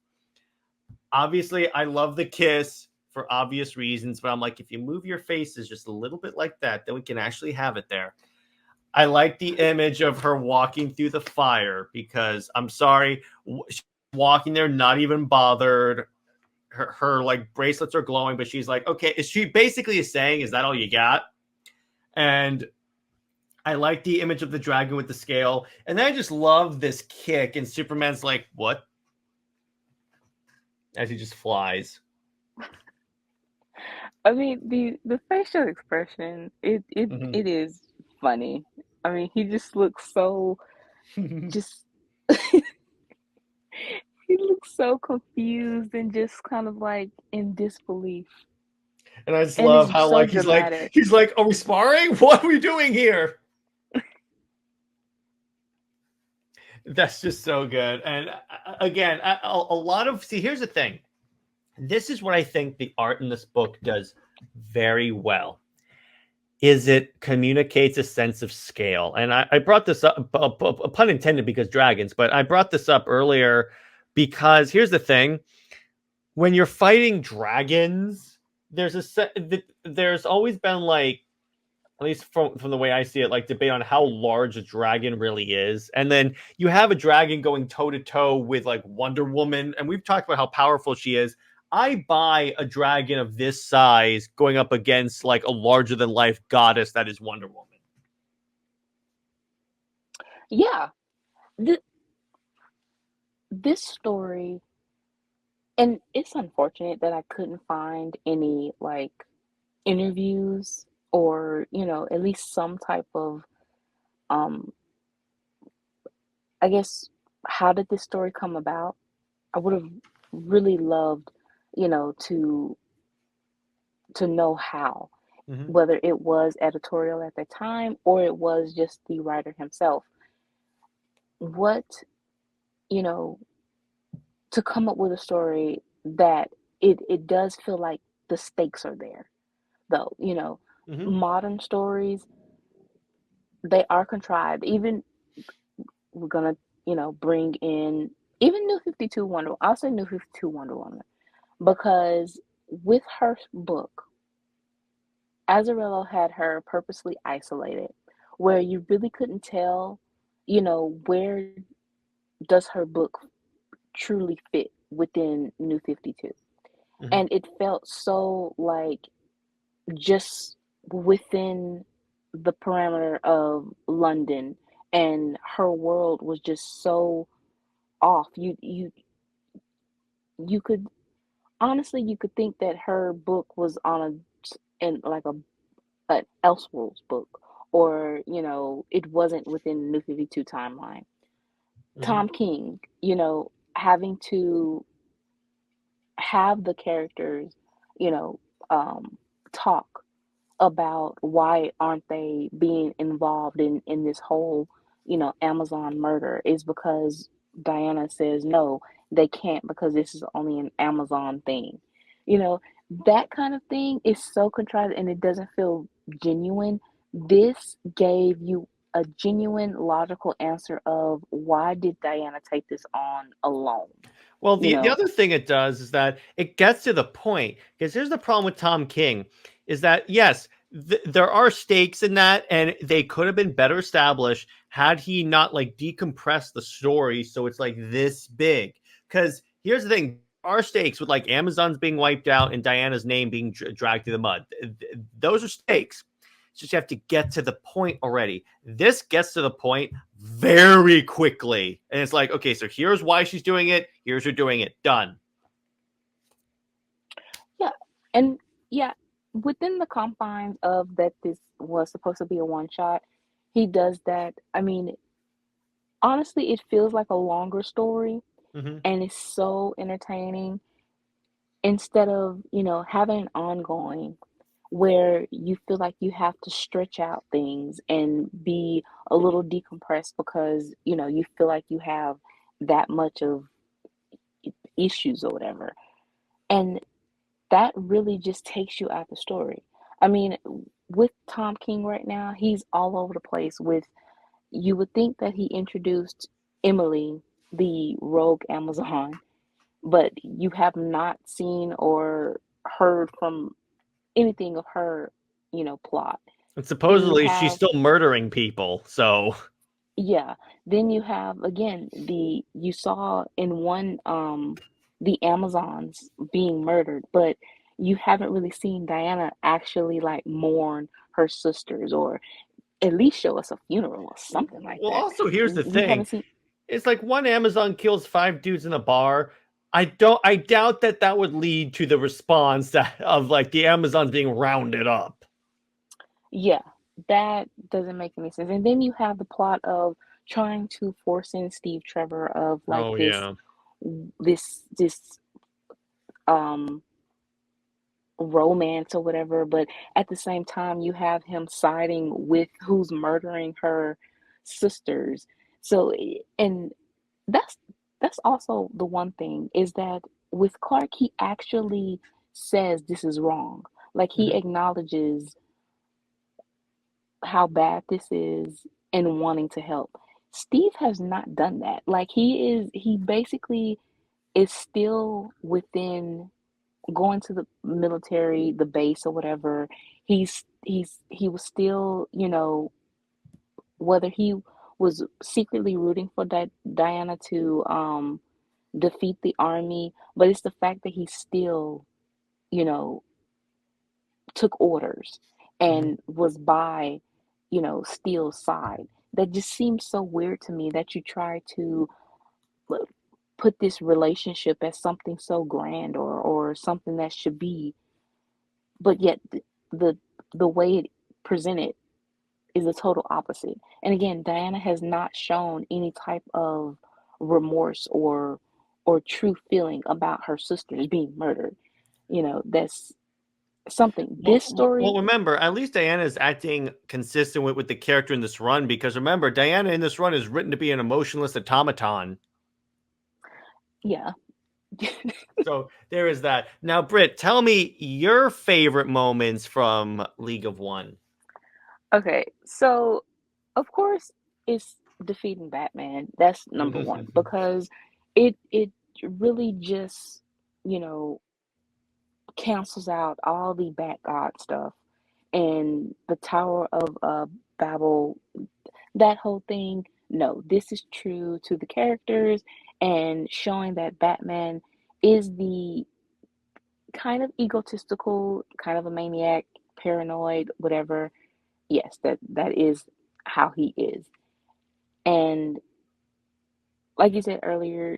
Obviously, I love the kiss for obvious reasons, but I'm like, if you move your faces just a little bit like that, then we can actually have it there. I like the image of her walking through the fire because I'm sorry, she's walking there, not even bothered. Her like bracelets are glowing, but she's like, okay, she basically is saying, is that all you got? And I like the image of the dragon with the scale. And then I just love this kick. And Superman's like, what? As he just flies. I mean, the facial expression, Mhm. it is funny. I mean, he just looks so just he looks so confused and just kind of like in disbelief. And I just And love it's how so like dramatic. he's like, are we sparring? What are we doing here? That's just so good. And again, a lot of see. Here's the thing. This is what I think the art in this book does very well. Is it communicates a sense of scale, and I brought this up, a pun intended, because dragons. But I brought this up earlier because here's the thing: when you're fighting dragons, there's always been like, at least from the way I see it, like debate on how large a dragon really is. And then you have a dragon going toe to toe with like Wonder Woman, and we've talked about how powerful she is. I buy a dragon of this size going up against like a larger than life goddess that is Wonder Woman. Yeah, th this story, and it's unfortunate that I couldn't find any like interviews or, at least some type of um I guess, how did this story come about? I would have really loved, to know how, Mm-hmm. whether it was editorial at the time or it was just the writer himself. What, you know, to come up with a story that it does feel like the stakes are there, though. Mm-hmm. Modern stories, they are contrived. Even we're gonna, bring in even New 52 Wonder. I'll say New 52 Wonder Woman because with her book, Azzarello had her purposely isolated, where you really couldn't tell, where does her book truly fit within New 52. Mm-hmm. And it felt so like just within the parameter of London, and her world was just so off. You could honestly, you could think that her book was on in like an Elseworlds book, or it wasn't within the New 52 timeline. Mm-hmm. Tom King, having to have the characters, you know, talk about why aren't they being involved in this whole, Amazon murder is because Diana says no, they can't because this is only an Amazon thing. You know, that kind of thing is so contrived and it doesn't feel genuine. This gave you a genuine logical answer of why did Diana take this on alone? Well, You the know, other thing it does is that it gets to the point. Because here's the problem with Tom King, is that yes, there are stakes in that, and they could have been better established had he not like decompressed the story so it's like this big. Because here's the thing: there are stakes with like Amazon's being wiped out and Diana's name being dragged through the mud. Those are stakes. It's just you have to get to the point already. This gets to the point very quickly. And it's like, okay, so here's why she's doing it. Here's her doing it. Done. yeah, and yeah, within the confines of that, this was supposed to be a one shot. He does that. I mean, honestly, it feels like a longer story, Mm-hmm. and it's so entertaining instead of having an ongoing where you feel like you have to stretch out things and be a little decompressed because you feel like you have that much of issues or whatever, and that really just takes you out the story. I mean, with Tom King right now, he's all over the place with, you would think that he introduced Emily, the rogue Amazon, but you have not seen or heard from anything of her, plot. And Then you supposedly she's have, still murdering people. So, yeah, then you have again the you saw in one the Amazons being murdered, but you haven't really seen Diana actually like mourn her sisters or at least show us a funeral or something like well, that. also, here's the We thing: haven't seen. it's like one Amazon kills 5 dudes in a bar. I doubt that would lead to the response of like the Amazons being rounded up. Yeah, that doesn't make any sense. And then you have the plot of trying to force in Steve Trevor of like Oh yeah. this um romance or whatever, but at the same time you have him siding with who's murdering her sisters. So and that's that's also the one thing is that with Clark he actually says this is wrong. Like he Mhm. acknowledges how bad this is and wanting to help. Steve has not done that. Like he basically is still within going to the military, the base or whatever. He was still, you know, whether he was secretly rooting for Diana to defeat the army, but it's the fact that he still, you know, took orders Mhm. and was by, you know, Steele's side. That just seems so weird to me that you try to put this relationship as something so grand or something that should be, but yet the the way it presented is the total opposite. And again, Diana has not shown any type of remorse or true feeling about her sisters being murdered. You know, that's something. This Well, story, remember, at least Diana is acting consistent with the character in this run because remember, Diana in this run is written to be an emotionless automaton. yeah. So there is that. Now, Britt, tell me your favorite moments from League of One. Okay, so of course it's defeating Batman. That's number one because it really just, you know, cancels out all the Bat God stuff and the Tower of Babel, that whole thing. No, this is true to the characters and showing that Batman is the kind of egotistical, kind of a maniac, paranoid, whatever. Yes, that is how he is. And like you said earlier,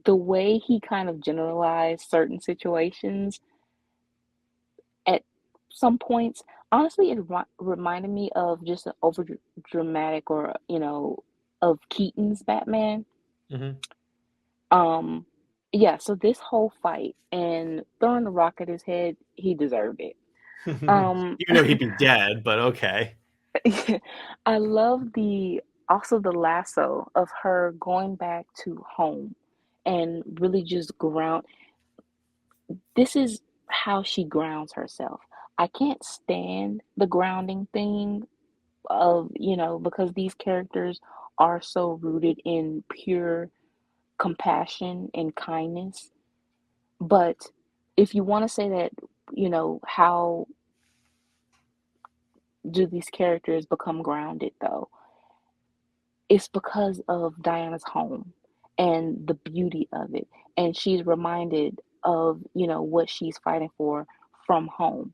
the way he kind of generalized certain situations at some points, honestly, it reminded me of just an over dramatic or, you know, of Keaton's Batman. Mm-hmm. Um, yeah, so this whole fight and throwing the rock at his head, he deserved it. Um, Even though he'd be dead, but okay. I love the also the lasso of her going back to home and really just ground. This is how she grounds herself. I can't stand the grounding thing of, you know, because these characters are so rooted in pure compassion and kindness. But if you want to say that, you know, how do these characters become grounded though? It's because of Diana's home and the beauty of it. And she's reminded of, you know, what she's fighting for from home.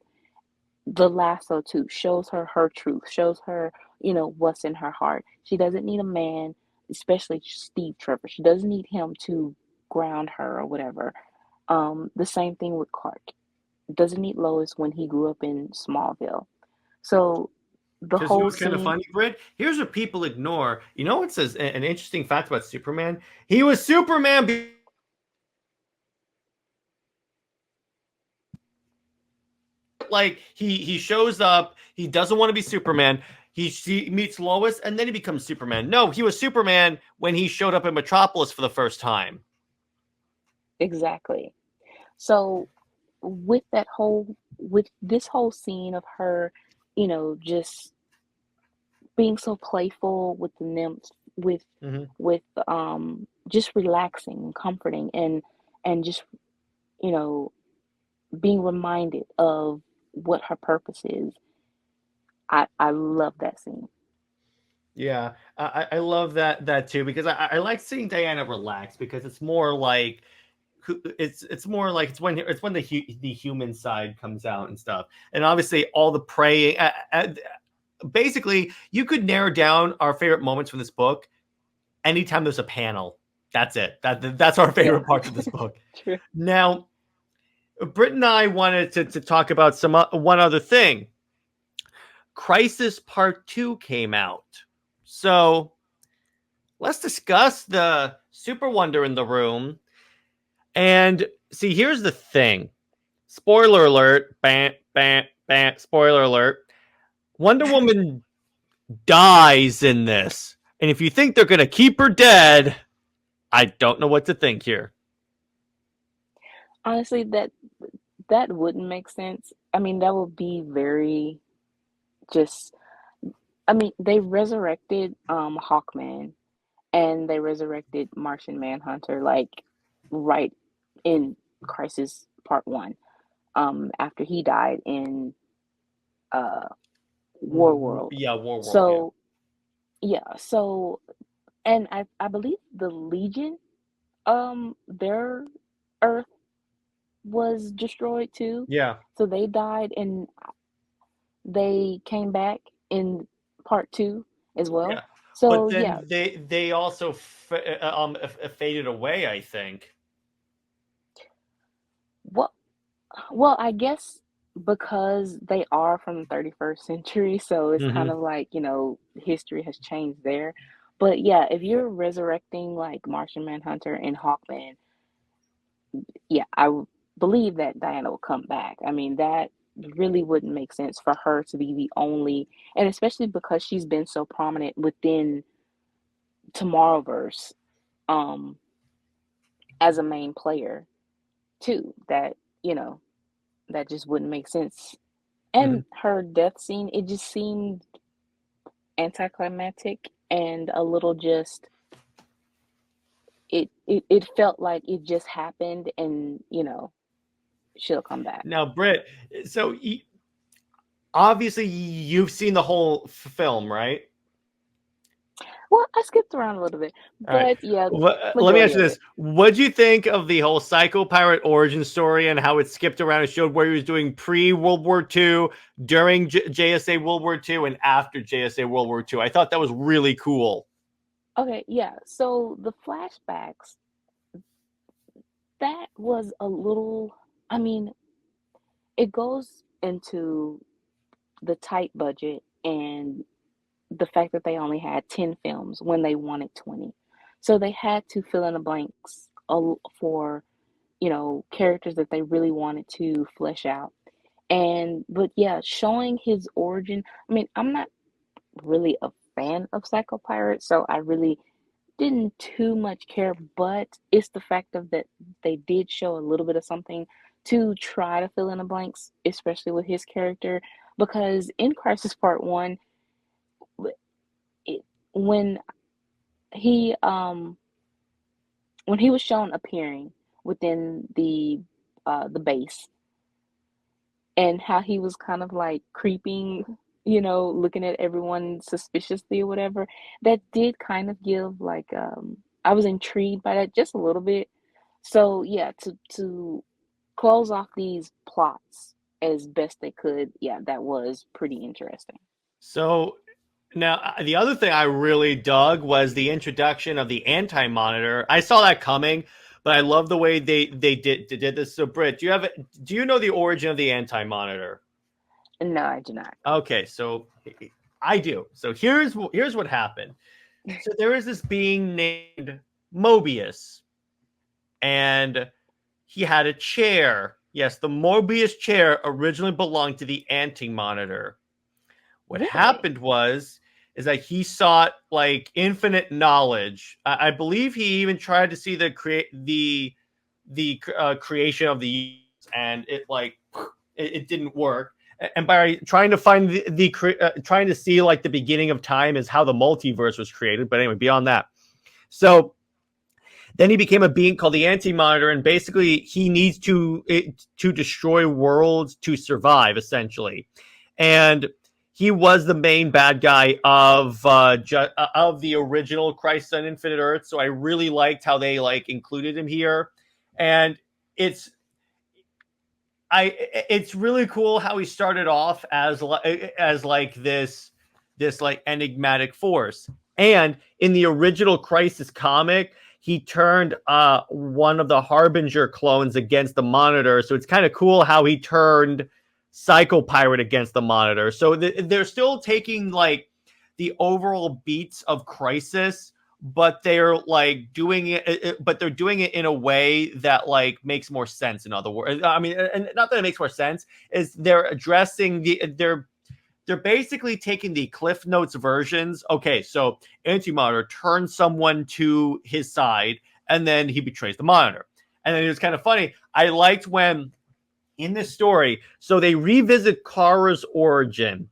The lasso too shows her her truth, shows her, you know, what's in her heart. She doesn't need a man, especially Steve Trevor. She doesn't need him to ground her or whatever. The same thing with Clark. Doesn't need Lois when he grew up in Smallville. So the Because you know whole what's kind of scene, funny, Britt? Here's what people ignore. You know what says an interesting fact about Superman? He was Superman. Like he shows up. He doesn't want to be Superman. He meets Lois, and then he becomes Superman. No, he was Superman when he showed up in Metropolis for the first time. exactly. So with that whole with this whole scene of her, you know, just being so playful with the nymphs, Mm-hmm. with just relaxing and comforting and just, you know, being reminded of what her purpose is. I love that scene. Yeah, I love that too because I like seeing Diana relax because it's more like it's more like it's when the human side comes out and stuff, and obviously all the praying. Basically, you could narrow down our favorite moments from this book anytime there's a panel. That's it. That's our favorite Yeah. parts of this book. True. Now, Britt and I wanted to talk about one other thing. Crisis Part 2 came out. So let's discuss the SuperWonder in the room. And see, here's the thing. Spoiler alert. Bam, bam, bam. Spoiler alert. Wonder Woman dies in this. And if you think they're going to keep her dead, I don't know what to think here. Honestly, that wouldn't make sense. I mean, that would be very just. I mean, they resurrected Hawkman, and they resurrected Martian Manhunter like right in Crisis Part 1. After he died in uh War World. Yeah, War World. So so and I believe the Legion, their Earth was destroyed too. Yeah. So they died and they came back in Part 2 as well. Yeah. So But then yeah, they also faded away, I think. well, I guess because they are from the 31st century, so it's kind of like, history has changed there. But yeah, if you're resurrecting like Martian Manhunter and Hawkman, yeah, believe that Diana will come back. I mean, that really wouldn't make sense for her to be the only, and especially because she's been so prominent within Tomorrowverse, um, as a main player too, that just wouldn't make sense. And her death scene, it just seemed anticlimactic and a little just it felt like it just happened and she'll come back. Now, Britt, so obviously you've seen the whole film, right? Well, I skipped around a little bit, All right. but yeah, Let me ask you this. What do you think of the whole Psycho Pirate origin story and how it skipped around and showed where he was doing pre-World War II, during JSA World War II, and after JSA World War II? I thought that was really cool. Okay, yeah. So the flashbacks, that was a little, I mean, it goes into the tight budget and the fact that they only had 10 films when they wanted 20. So they had to fill in the blanks for, characters that they really wanted to flesh out. But yeah, showing his origin. I mean, I'm not really a fan of Psycho Pirate, so I really didn't too much care, but it's the fact of that they did show a little bit of something to try to fill in the blanks, especially with his character, because in Crisis Part 1, it, when he when he was shown appearing within the base and how he was kind of like creeping, looking at everyone suspiciously or whatever, that did kind of give like I was intrigued by that just a little bit. So yeah, to close off these plots as best they could, yeah, that was pretty interesting. So now, the other thing I really dug was the introduction of the anti-monitor. I saw that coming, but I love the way they did this. So, Britt, do you know the origin of the anti-monitor? No, I do not. Okay, so I do. So here's what happened. So there is this being named Mobius, and he had a chair. Yes, the Mobius chair originally belonged to the anti-monitor. What happened is that he sought like infinite knowledge. I believe he even tried to see the creation of the universe, and it didn't work. And by trying to find trying to see like the beginning of time is how the multiverse was created. But anyway, beyond that, so then he became a being called the Anti-Monitor, and basically he needs to destroy worlds to survive, essentially. And he was the main bad guy of the original Crisis on Infinite Earth. So I really liked how they like included him here, and it's really cool how he started off as like this like enigmatic force. And in the original Crisis comic, he turned one of the Harbinger clones against the Monitor. So it's kind of cool how he turned Psycho Pirate against the Monitor. So they're still taking like the overall beats of Crisis, but they're like doing it, but they're doing it in a way that like makes more sense. In other words, I mean, and not that it makes more sense, is they're addressing they're basically taking the Cliff Notes versions. Okay, so Anti-Monitor turns someone to his side, and then he betrays the Monitor. And then it was kind of funny. I liked when in this story, so they revisit Kara's origin,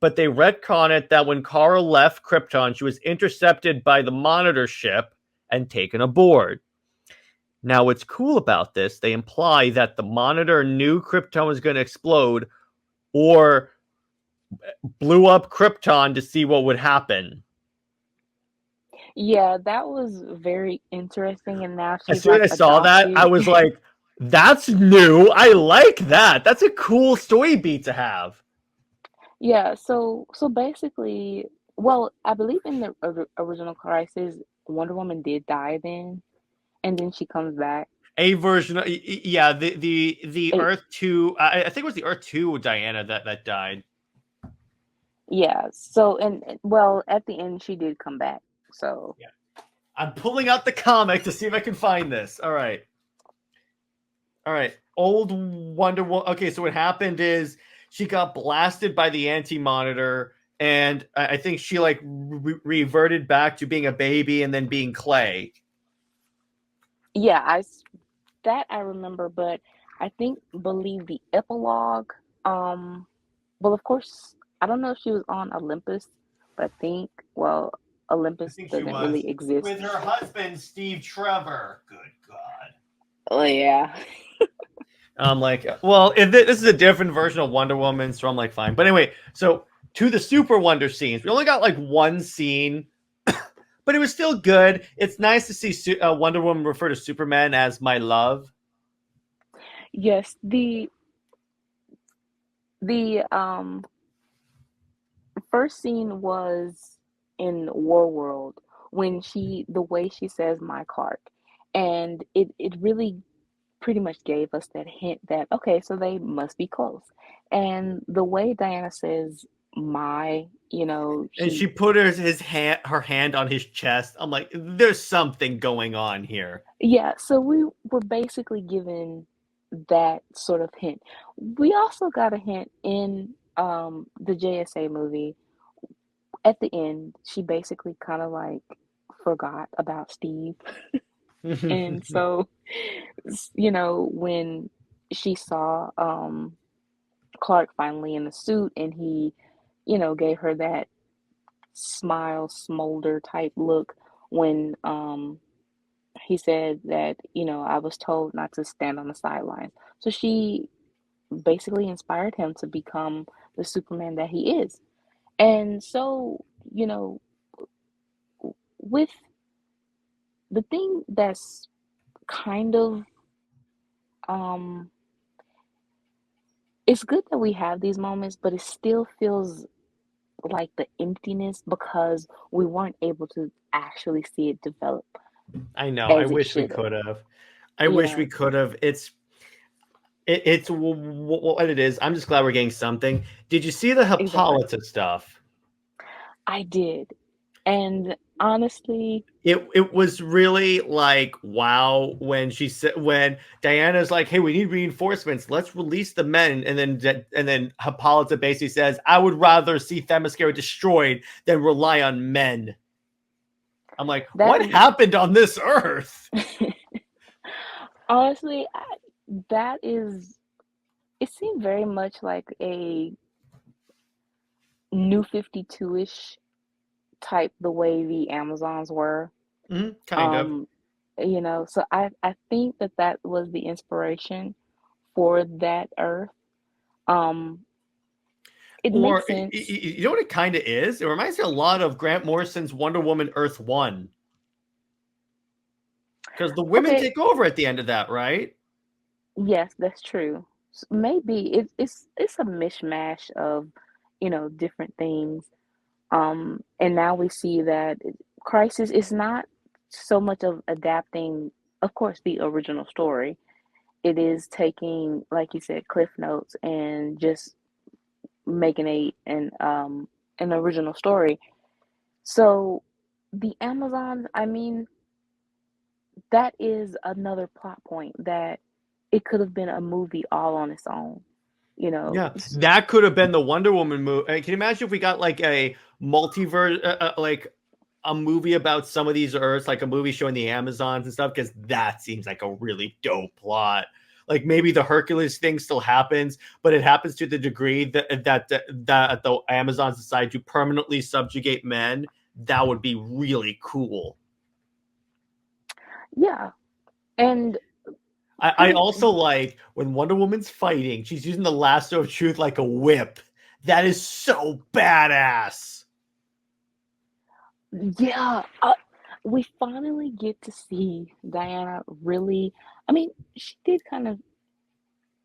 but they retcon it that when Kara left Krypton, she was intercepted by the Monitor ship and taken aboard. Now, what's cool about this, they imply that the Monitor knew Krypton was going to explode or blew up Krypton to see what would happen. Yeah, that was very interesting. And now As she's soon like as I saw that, I adopted. was like, that's new. I like that. That's a cool story beat to have. Yeah, so basically, well, I believe in the original Crisis, Wonder Woman did die then, and then she comes back. A version of, yeah, the It, Earth 2, I think it was the Earth 2 Diana that died. yeah, so and well, at the end she did come back. So Yeah. I'm pulling out the comic to see if I can find this. All right. Old Wonder Woman. Okay, so what happened is she got blasted by the Anti-Monitor, and I think she like reverted back to being a baby and then being clay. yeah, that I remember, but I believe the epilogue. Well, of course, I don't know if she was on Olympus, but I think well, I Olympus think she doesn't was really exist. with her husband Steve Trevor. Good God. Oh yeah. I'm like, well, if this is a different version of Wonder Woman, so I'm like, fine. But anyway, so to the Super Wonder scenes, we only got like one scene, but it was still good. It's nice to see Wonder Woman refer to Superman as my love. Yes, the first scene was in War World when the way she says my Clark, and it really pretty much gave us that hint that okay, so they must be close. And the way Diana says my, And she put her hand on his chest. I'm like, there's something going on here. yeah, so we were basically given that sort of hint. We also got a hint in the JSA movie. At the end, she basically kind of like forgot about Steve. And so, when she saw Clark finally in the suit and he, gave her that smile, smolder type look when he said that, I was told not to stand on the sidelines. So she basically inspired him to become the Superman that he is. And so, with the thing that's kind of um it's good that we have these moments, but it still feels like the emptiness because we weren't able to actually see it develop I know. I as it wish we should have. could have. I wish Yeah, we could have. It's what it is. I'm just glad we're getting something. Did you see the exactly. Hippolyta stuff? I did. And honestly, It was really like wow when Diana's like, hey, we need reinforcements, let's release the men, and then Hippolyta basically says, I would rather see Themyscira destroyed than rely on men. I'm like, that what happened on this earth? honestly, that is it seemed very much like a new 52-ish type the way the Amazons were. Kind of. Um, so I think that was the inspiration for that Earth. Um, it Or makes sense. you know what it kind of is? It reminds me a lot of Grant Morrison's Wonder Woman Earth 1. Because the women Okay, take over at the end of that, right? yes, that's true. Maybe it's a mishmash of, different things. And now we see that Crisis is not so much of adapting, of course, the original story. It is taking, like you said, cliff notes and just making an original story. So the Amazons, I mean, that is another plot point that it could have been a movie all on its own. You know, Yeah, that could have been the Wonder Woman movie. Can you imagine if we got like a multiverse, like a movie about some of these Earths, like a movie showing the Amazons and stuff? Because that seems like a really dope plot. Like maybe the Hercules thing still happens, but it happens to the degree that the Amazons decide to permanently subjugate men. That would be really cool. yeah, and I pretty also like when Wonder Woman's fighting, she's using the lasso of truth like a whip. That is so badass. yeah. We finally get to see Diana really. I mean, she did kind of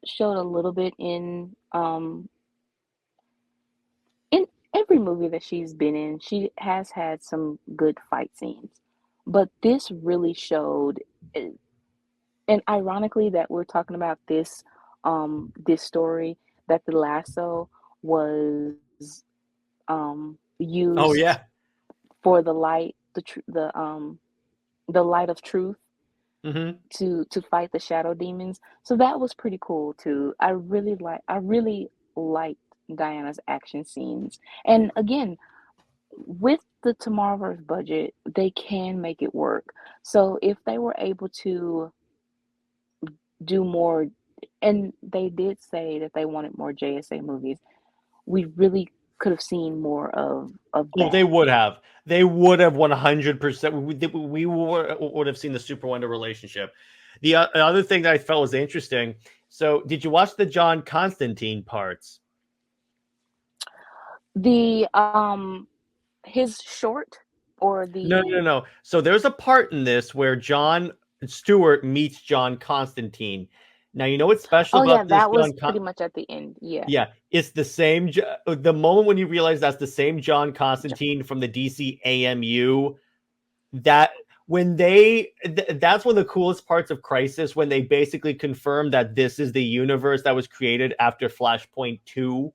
show it a little bit in every movie that she's been in. She has had some good fight scenes, but this really showed. And ironically, that we're talking about this story, that the lasso was Oh used yeah. for the light of truth Hmm. to fight the shadow demons. So that was pretty cool too. I really liked Diana's action scenes. And again, with the Tomorrowverse budget, they can make it work. So if they were able to do more, and they did say that they wanted more JSA movies, we really could have seen more of Oh, they that. would have. They would have 100%. We would have seen the Super Wonder relationship. The other thing that I felt was interesting. So, did you watch the John Constantine parts? The his short or No, no, the no. So there's a part in this where John Stewart meets John Constantine. Now you know what's special oh about yeah, this that was John. pretty much at the end. Yeah. Yeah, it's the same. The moment when you realize that's the same John Constantine from the DC AMU, that when that's one of the coolest parts of Crisis, when they basically confirm that this is the universe that was created after Flashpoint 2.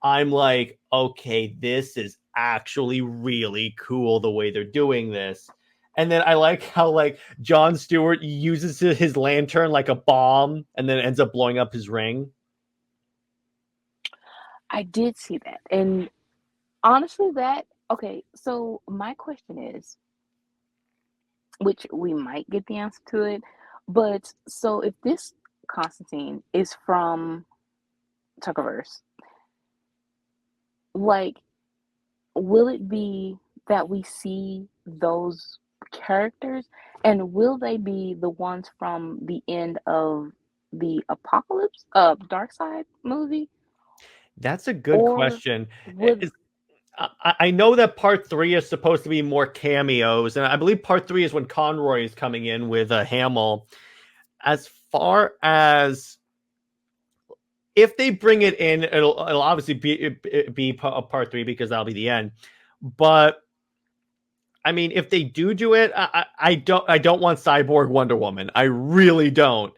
I'm like, okay, this is actually really cool the way they're doing this. And then I like how like John Stewart uses his lantern like a bomb and then ends up blowing up his ring. I did see that. And honestly, that okay, so my question is, which we might get the answer to it, but so if this Constantine is from Tuckerverse, like, will it be that we see those characters, and will they be the ones from the end of the Apocalypse, Dark Side movie, That's a good or question. would I know that part three is supposed to be more cameos, and I believe part three is when Conroy is coming in with a Hamill. As far as if they bring it in, it'll obviously be part three because that'll be the end. But I mean, if they do it, I don't want Cyborg Wonder Woman. I really don't.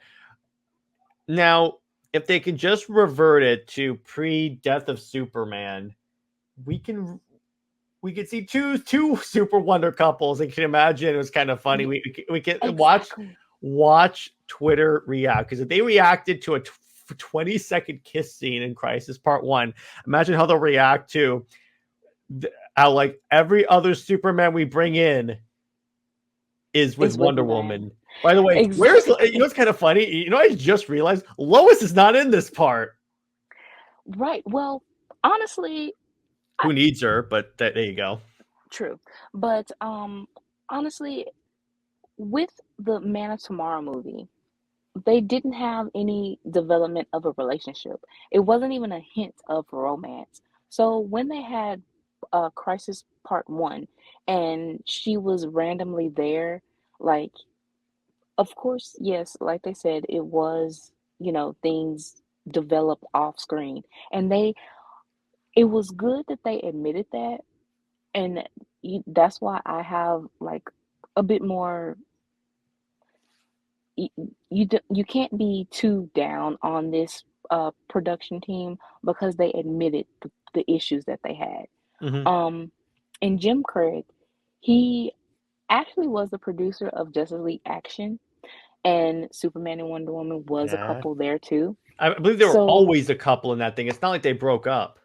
Now, if they can just revert it to pre-death of Superman, we can we could see two super wonder couples, and can imagine it was kind of funny. We can exactly watch Twitter react, because if they reacted to a 20-second kiss scene in Crisis Part 1, imagine how they'll react to how like every other Superman we bring in is with is with Wonder them. Woman. By the way, where's Exactly. what's kind of funny? I just realized Lois is not in this part. Right. Well, honestly, I, Who needs her? But there you go. true. But honestly, with the Man of Tomorrow movie, they didn't have any development of a relationship. It wasn't even a hint of romance. So when they had Crisis Part 1 and she was randomly there, like, of course, yes, like they said, it was, things developed off screen. And it was good that they admitted that. And that's why I have, like, a bit more. You can't be too down on this production team because they admitted the issues that they had. Mhm. And Jim Craig, he actually was the producer of Justice League Action, and Superman and Wonder Woman was a Yeah. couple there too. I believe there were So, always a couple in that thing. It's not like they broke up.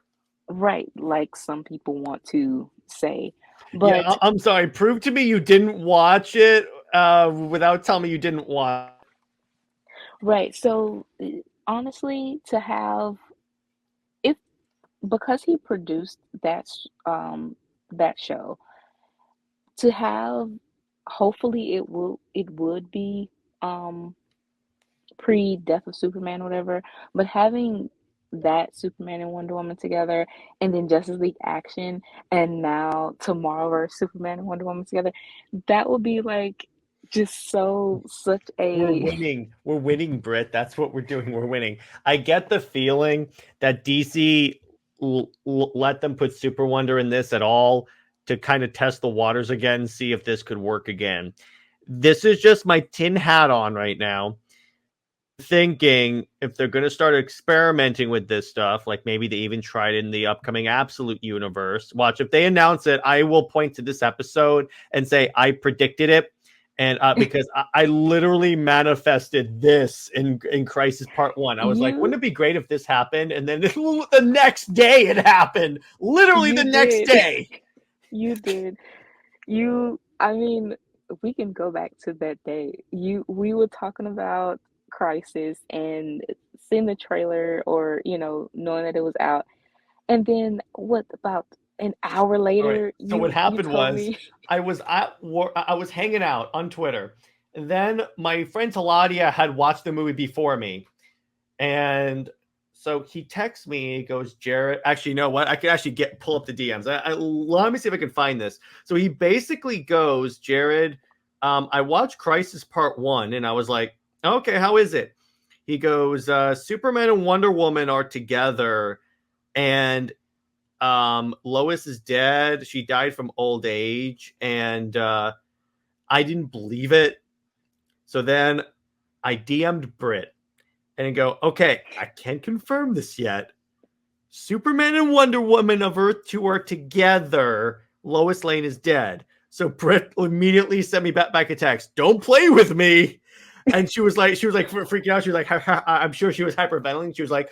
right, like some people want to say. Yeah, But I'm sorry. Prove to me you didn't watch it without telling me you didn't watch. right, so honestly, to have if because he produced that show, to have hopefully it would be um pre Death of Superman or whatever, but having that Superman and Wonder Woman together, and then Justice League Action, and now tomorrow versus Superman and Wonder Woman together, that would be like just such We're a winning. We're winning, Brit. That's what we're doing. We're winning. I get the feeling that DC let them put Super Wonder in this at all to kind of test the waters again, see if this could work again. This is just my tin hat on right now, thinking if they're going to start experimenting with this stuff, like maybe they even tried in the upcoming Absolute universe. Watch, if they announce it, I will point to this episode and say I predicted it. And because I literally manifested this in Crisis Part 1. I was like, you wouldn't it be great if this happened? And then the next day it happened. Literally you the next did. day. You did. I mean, we can go back to that day. We were talking about Crisis and seeing the trailer, or knowing that it was out. And then what about an hour All right. later So what you happened told was me. I was I was hanging out on Twitter. And then my friend Taladia had watched the movie before me. And so he texts me, he goes, Jared, actually, you know what? I could actually pull up the DMs. Let me see if I can find this. So he basically goes, Jared, I watched Crisis Part 1, and I was like, okay, how is it? He goes, Superman and Wonder Woman are together, and Lois is dead. She died from old age, and I didn't believe it. So then I DM'd Brit and go, okay, I can't confirm this yet. Superman and Wonder Woman of Earth 2 are together. Lois Lane is dead. So Brit immediately sent me back a text. Don't play with me. And she was like freaking out. She was like, I'm sure she was hyperventilating. She was like,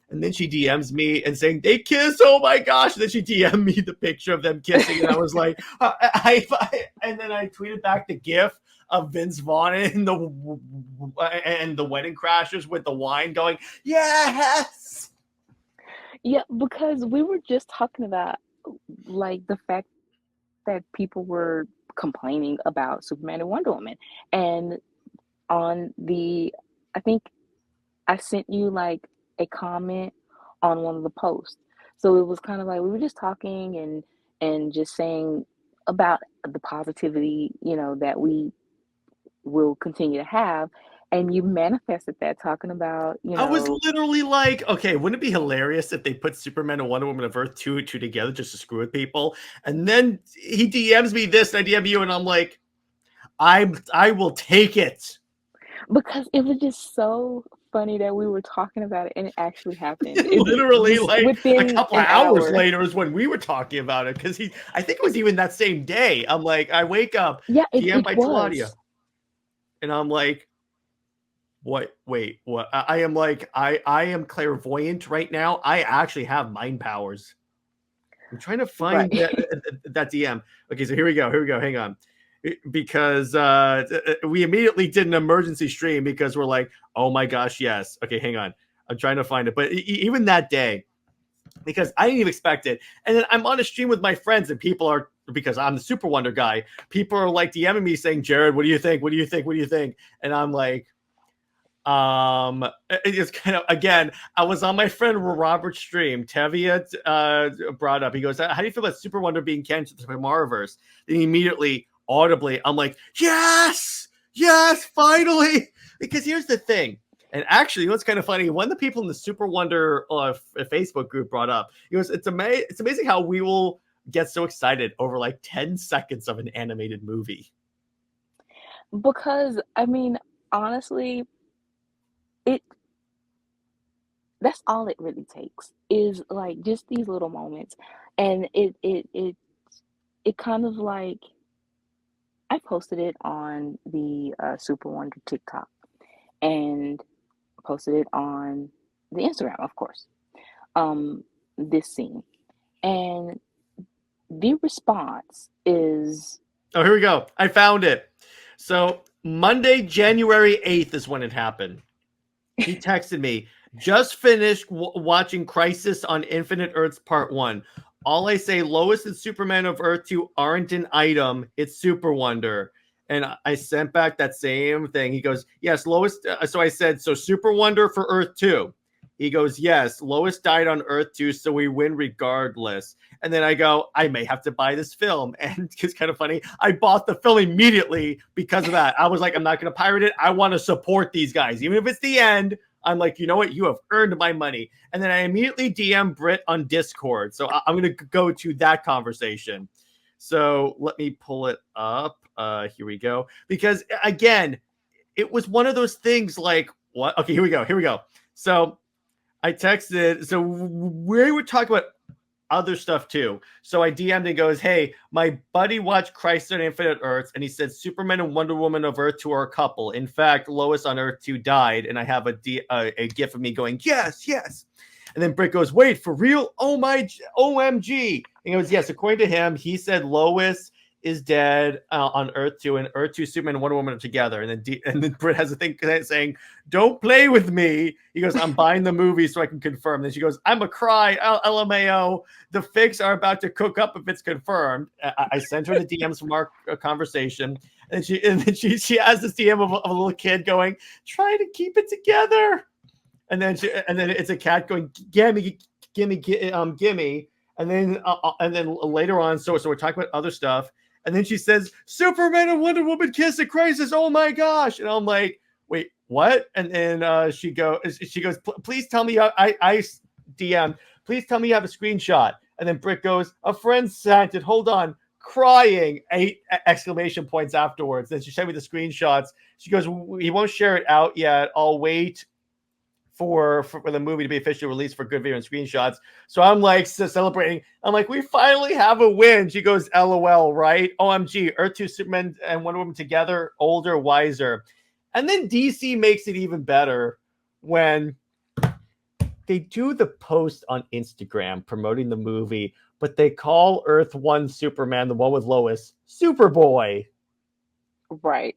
and then she DMs me and saying they kiss. Oh my gosh! And then she DM'd me the picture of them kissing, and I was like, and then I tweeted back the GIF of Vince Vaughn and the Wedding Crashers with the wine going, yes. Yeah, because we were just talking about like the fact that people were complaining about Superman and Wonder Woman. And I think I sent you like a comment on one of the posts. So it was kind of like we were just talking and just saying about the positivity, that we will continue to have. And you manifested that talking about, I was literally like, okay, wouldn't it be hilarious if they put Superman and Wonder Woman of Earth 2 together just to screw with people? And then he DMs me this, and I DM you, and I'm like, I will take it. because it was just so funny that we were talking about it and it actually happened. Literally, Just like a within couple an of hours hour. later is when we were talking about it, because I think it was even that same day. I'm like, I wake up, Yeah, DM it by Taladia, was. and I'm like, what? Wait, what? I am like, I am clairvoyant right now. I actually have mind powers. I'm trying to Right. find that DM. Okay, so here we go. Hang on. Because we immediately did an emergency stream because we're like, oh my gosh, yes. Okay, hang on. I'm trying to find it. But even that day, because I didn't even expect it. And then I'm on a stream with my friends, and people are, because I'm the Super Wonder guy, people are like DMing me saying, Jared, what do you think? What do you think? What do you think? And I'm like, it's kind of, again, I was on my friend Robert's stream. Tevia brought up, he goes, how do you feel about Super Wonder being canceled to the Tomorrowverse? Then immediately, audibly, I'm like, yes, finally. Because here's the thing. And actually, you know what's kind of funny? One of the people in the Super Wonder Facebook group brought up, he goes, it's amazing how we will get so excited over like 10 seconds of an animated movie? Because I mean, honestly, it that's all it really takes is like just these little moments, and it kind of like I posted it on the SuperWonder TikTok and posted it on the Instagram, of course. This scene, and the response is Oh, here we go. I found it. So Monday, January 8th is when it happened. He texted me, just finished watching Crisis on Infinite Earths Part 1. All I say, Lois and Superman of Earth 2 aren't an item. It's SuperWonder. And I sent back that same thing. He goes, yes, Lois. So I said, so SuperWonder for Earth 2. He goes, yes, Lois died on Earth 2, so we win regardless. And then I go, I may have to buy this film. And it's kind of funny. I bought the film immediately because of that. I was like, I'm not going to pirate it. I want to support these guys. Even if it's the end, I'm like, you know what? You have earned my money. And then I immediately DM Brit on Discord. So I'm going to go to that conversation. So let me pull it up. Here we go. Because again, it was one of those things like, what? Okay, here we go. So I texted. So we were talking about other stuff too. So I DM'd and goes, hey, my buddy watched Crisis on Infinite Earths, and he said Superman and Wonder Woman of Earth 2 are a couple. In fact, Lois on Earth 2 died, and I have a gif of me going, yes. And then Brit goes, wait, for real? Oh my, OMG. And he goes, yes, according to him, he said Lois is dead on Earth 2, and Earth 2, Superman and Wonder Woman are together. And then Brit has a thing saying, don't play with me. He goes, I'm buying the movie so I can confirm. Then she goes, I'm a cry, LMAO. The fics are about to cook up if it's confirmed. I sent her the DMs from our conversation. And then she has this DM of a little kid going, try to keep it together. And then it's a cat going, gimme. And then later on, so we're talking about other stuff. And then she says, Superman and Wonder Woman kiss at Crisis. Oh my gosh. And I'm like, wait, what? And then she goes, please tell me I DM, please tell me you have a screenshot. And then Brit goes, a friend sent it. Hold on. Crying, 8 exclamation points afterwards. Then she sent me the screenshots. She goes, he won't share it out yet. I'll wait for the movie to be officially released for good video and screenshots. So I'm like celebrating. I'm like, we finally have a win. She goes, LOL, right? OMG, Earth 2, Superman and Wonder Woman together, older, wiser. And then DC makes it even better when they do the post on Instagram promoting the movie, but they call Earth 1 Superman, the one with Lois, Superboy. right.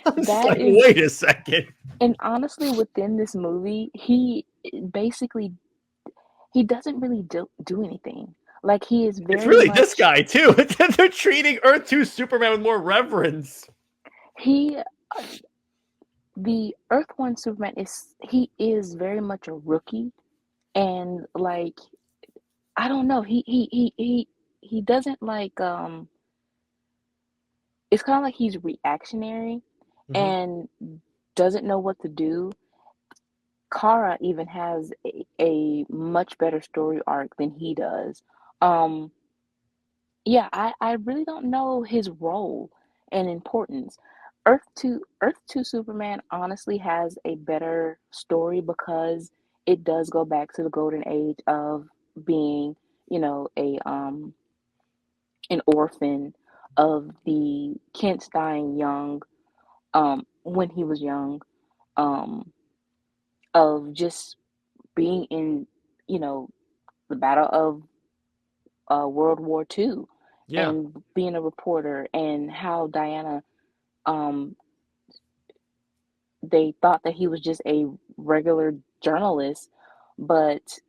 That That is, wait a second. And honestly, within this movie, he doesn't really do anything. Like he is very It's really much, this guy too. They're treating Earth 2 Superman with more reverence. he the Earth 1 Superman is very much a rookie, and like I don't know, he doesn't like it's kind of like he's reactionary and doesn't know what to do. Kara even has a much better story arc than he does. Yeah, I really don't know his role and importance. Earth 2 Superman honestly has a better story because it does go back to the golden age of being, an orphan, of the Kents dying young, when he was young, um, of just being in, the battle of World War II, Yeah. and being a reporter, and how Diana, um, they thought that he was just a regular journalist, but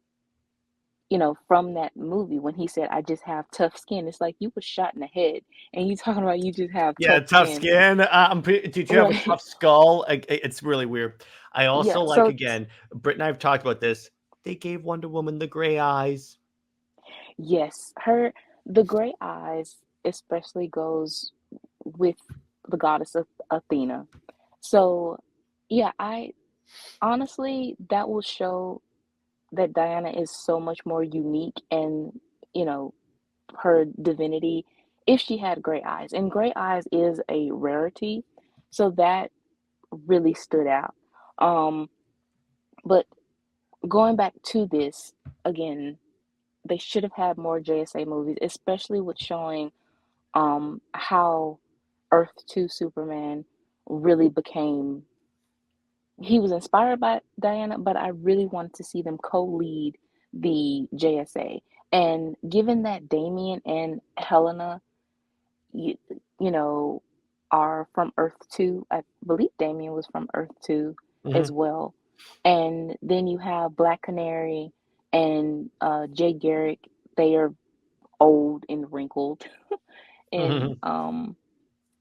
from that movie when he said, "I just have tough skin," it's like you were shot in the head, and you talking about you just have Yeah, tough tough skin, skin. Did you have a right? tough skull? It's really weird. I Yeah. also like, So again, Britt and I have talked about this. They gave Wonder Woman the gray eyes. yes, the gray eyes especially goes with the goddess of Athena. So yeah, I honestly, that will show that Diana is so much more unique, and you know her divinity if she had gray eyes. And gray eyes is a rarity, so that really stood out. Um, but going back to this again, they should have had more JSA movies, especially with showing how Earth 2 Superman really became. He was inspired by Diana, but I really wanted to see them co-lead the JSA. And given that Damien and Helena, you, you know, are from Earth 2, I believe Damien was from Earth 2 Hmm. as well. And then you have Black Canary and Jay Garrick. They are old and wrinkled. And Hmm.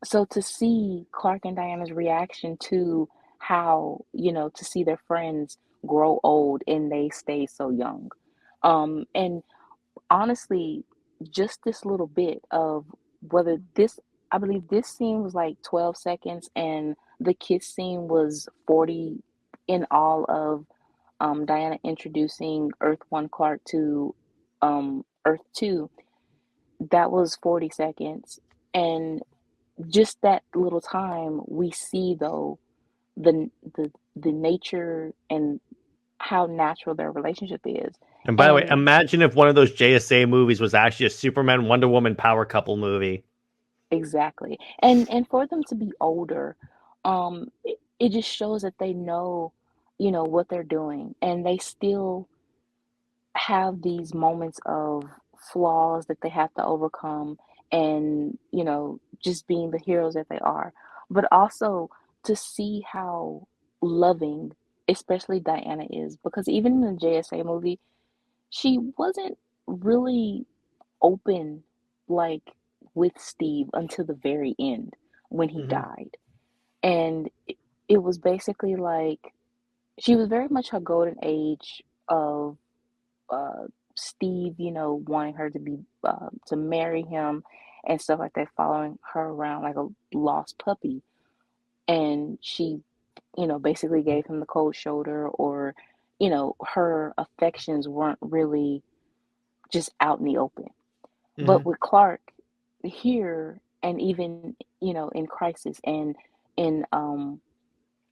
so to see Clark and Diana's reaction to how, to see their friends grow old and they stay so young. And honestly, just this little bit of whether this, I believe this scene was like 12 seconds and the kiss scene was 40 in all of Diana introducing Earth 1 Clark to Earth 2. That was 40 seconds. And just that little time, we see though the nature and how natural their relationship is. And by the way, And imagine if one of those JSA movies was actually a Superman Wonder Woman power couple movie. exactly. And for them to be older, it just shows that they know, what they're doing, and they still have these moments of flaws that they have to overcome, and just being the heroes that they are, but also to see how loving especially Diana is, because even in the JSA movie she wasn't really open, like, with Steve until the very end when he Hmm. died. And it was basically like she was very much her golden age of uh, Steve, wanting her to be to marry him and stuff like that, following her around like a lost puppy. And she, basically gave him the cold shoulder, or, her affections weren't really just out in the open. But Hmm. with Clark here, and even, in Crisis and in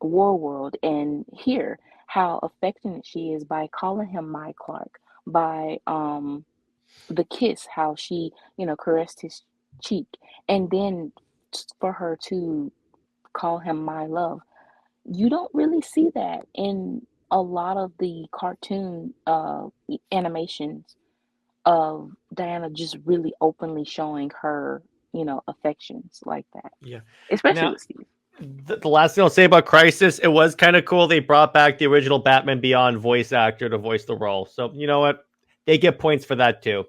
War World, and here, how affectionate she is by calling him my Clark, by the kiss, how she, caressed his cheek, and then for her to call him my love. You don't really see that in a lot of the cartoon animations of Diana just really openly showing her, affections like that, Yeah. especially Now, with Steve. the last thing I'll say about Crisis, it was kind of cool. They brought back the original Batman Beyond voice actor to voice the role. So you know what? They get points for that too.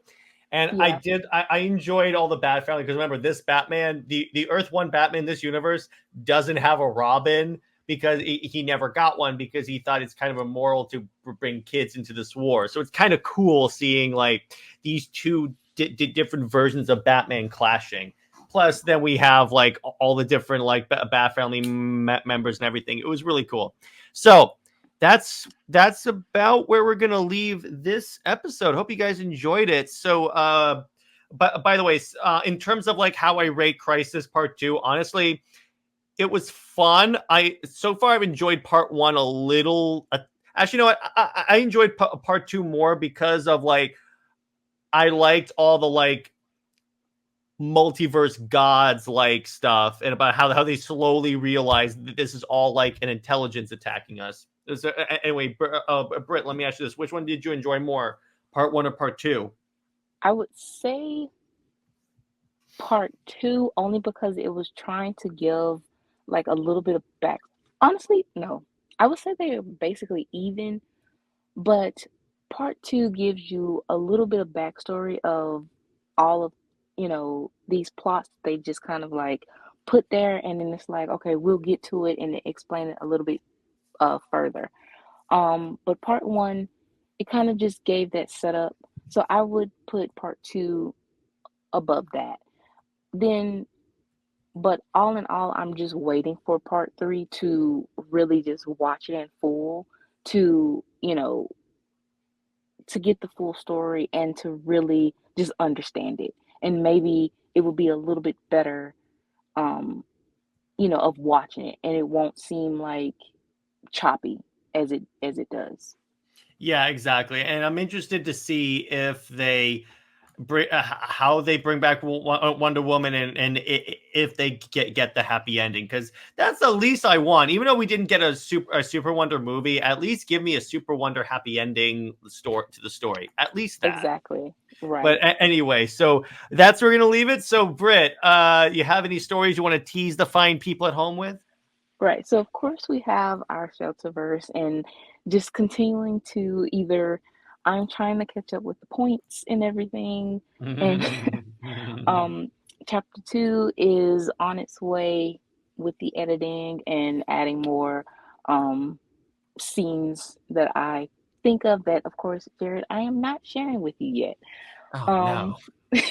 And Yeah. I enjoyed all the Bat family because remember, this Batman, the Earth One Batman in this universe doesn't have a Robin because he never got one because he thought it's kind of immoral to bring kids into this war. So it's kind of cool seeing like these two different versions of Batman clashing. Plus, then we have like all the different like Bat family members and everything. It was really cool. So that's about where we're gonna leave this episode. Hope you guys enjoyed it. So, but by the way, in terms of like how I rate Crisis Part Two, honestly, it was fun. I so far I've enjoyed Part One a little. Actually, you know what? I enjoyed Part Two more because of like I liked all the like multiverse gods like stuff and about how they slowly realize that this is all like an intelligence attacking us. So, anyway, Britt, let me ask you this: which one did you enjoy more, Part One or Part Two? I would say part two, only because it was trying to give like a little bit of back. Honestly, no. I would say they're basically even, but part two gives you a little bit of backstory of all of, these plots they just kind of like put there, and then it's like, okay, we'll get to it and explain it a little bit further. But part one, it kind of just gave that setup. So I would put part two above that. Then, but all in all, I'm just waiting for part three to really just watch it in full, to, to get the full story and to really just understand it, and maybe it will be a little bit better, of watching it, and it won't seem like choppy as it does. Yeah, exactly. And I'm interested to see if they how they bring back Wonder Woman, and if they get the happy ending, because that's the least I want. Even though we didn't get a Super Wonder movie, at least give me a Super Wonder happy ending story to the story. At least that. Exactly. But Right. anyway, so that's where we're gonna leave it. So Britt, you have any stories you want to tease the fine people at home with? Right. So of course we have our Shelterverse, and just continuing to either I'm trying to catch up with the points and everything, and um chapter 2 is on its way with the editing and adding more um scenes that I think of that, of course, Jared, I am not sharing with you yet. Oh Um no,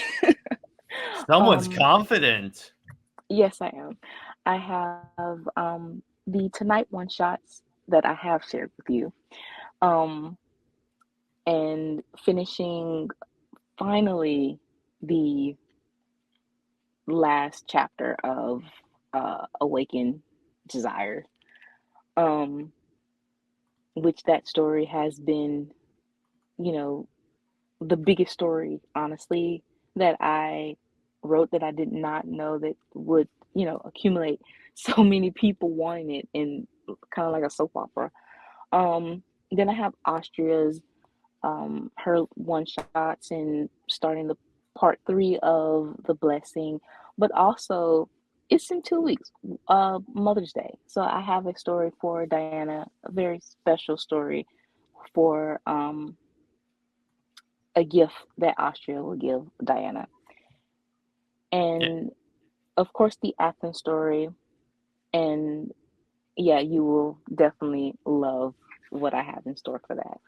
someone's um confident. yes, I am. I have the tonight one shots that I have shared with you. Um and finishing finally the last chapter of Awaken Desire. Um which that story has been, you know, the biggest story, honestly, that I wrote, that I did not know that would, accumulate so many people wanting it, in kind of like a soap opera. Um, then I have Austria's, her one shots, and starting the part 3 of The Blessing, but also it's in 2 weeks, Mother's Day. So I have a story for Diana, a very special story for a gift that Austria will give Diana. Yeah, And of course, the Athens story. And yeah, you will definitely love what I have in store for that.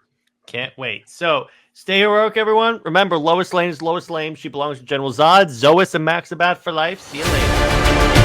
can't wait. So stay heroic, everyone. Remember, Lois Lane is Lois Lane. She belongs to General Zod, Zois, and Maxabat for life. See you later.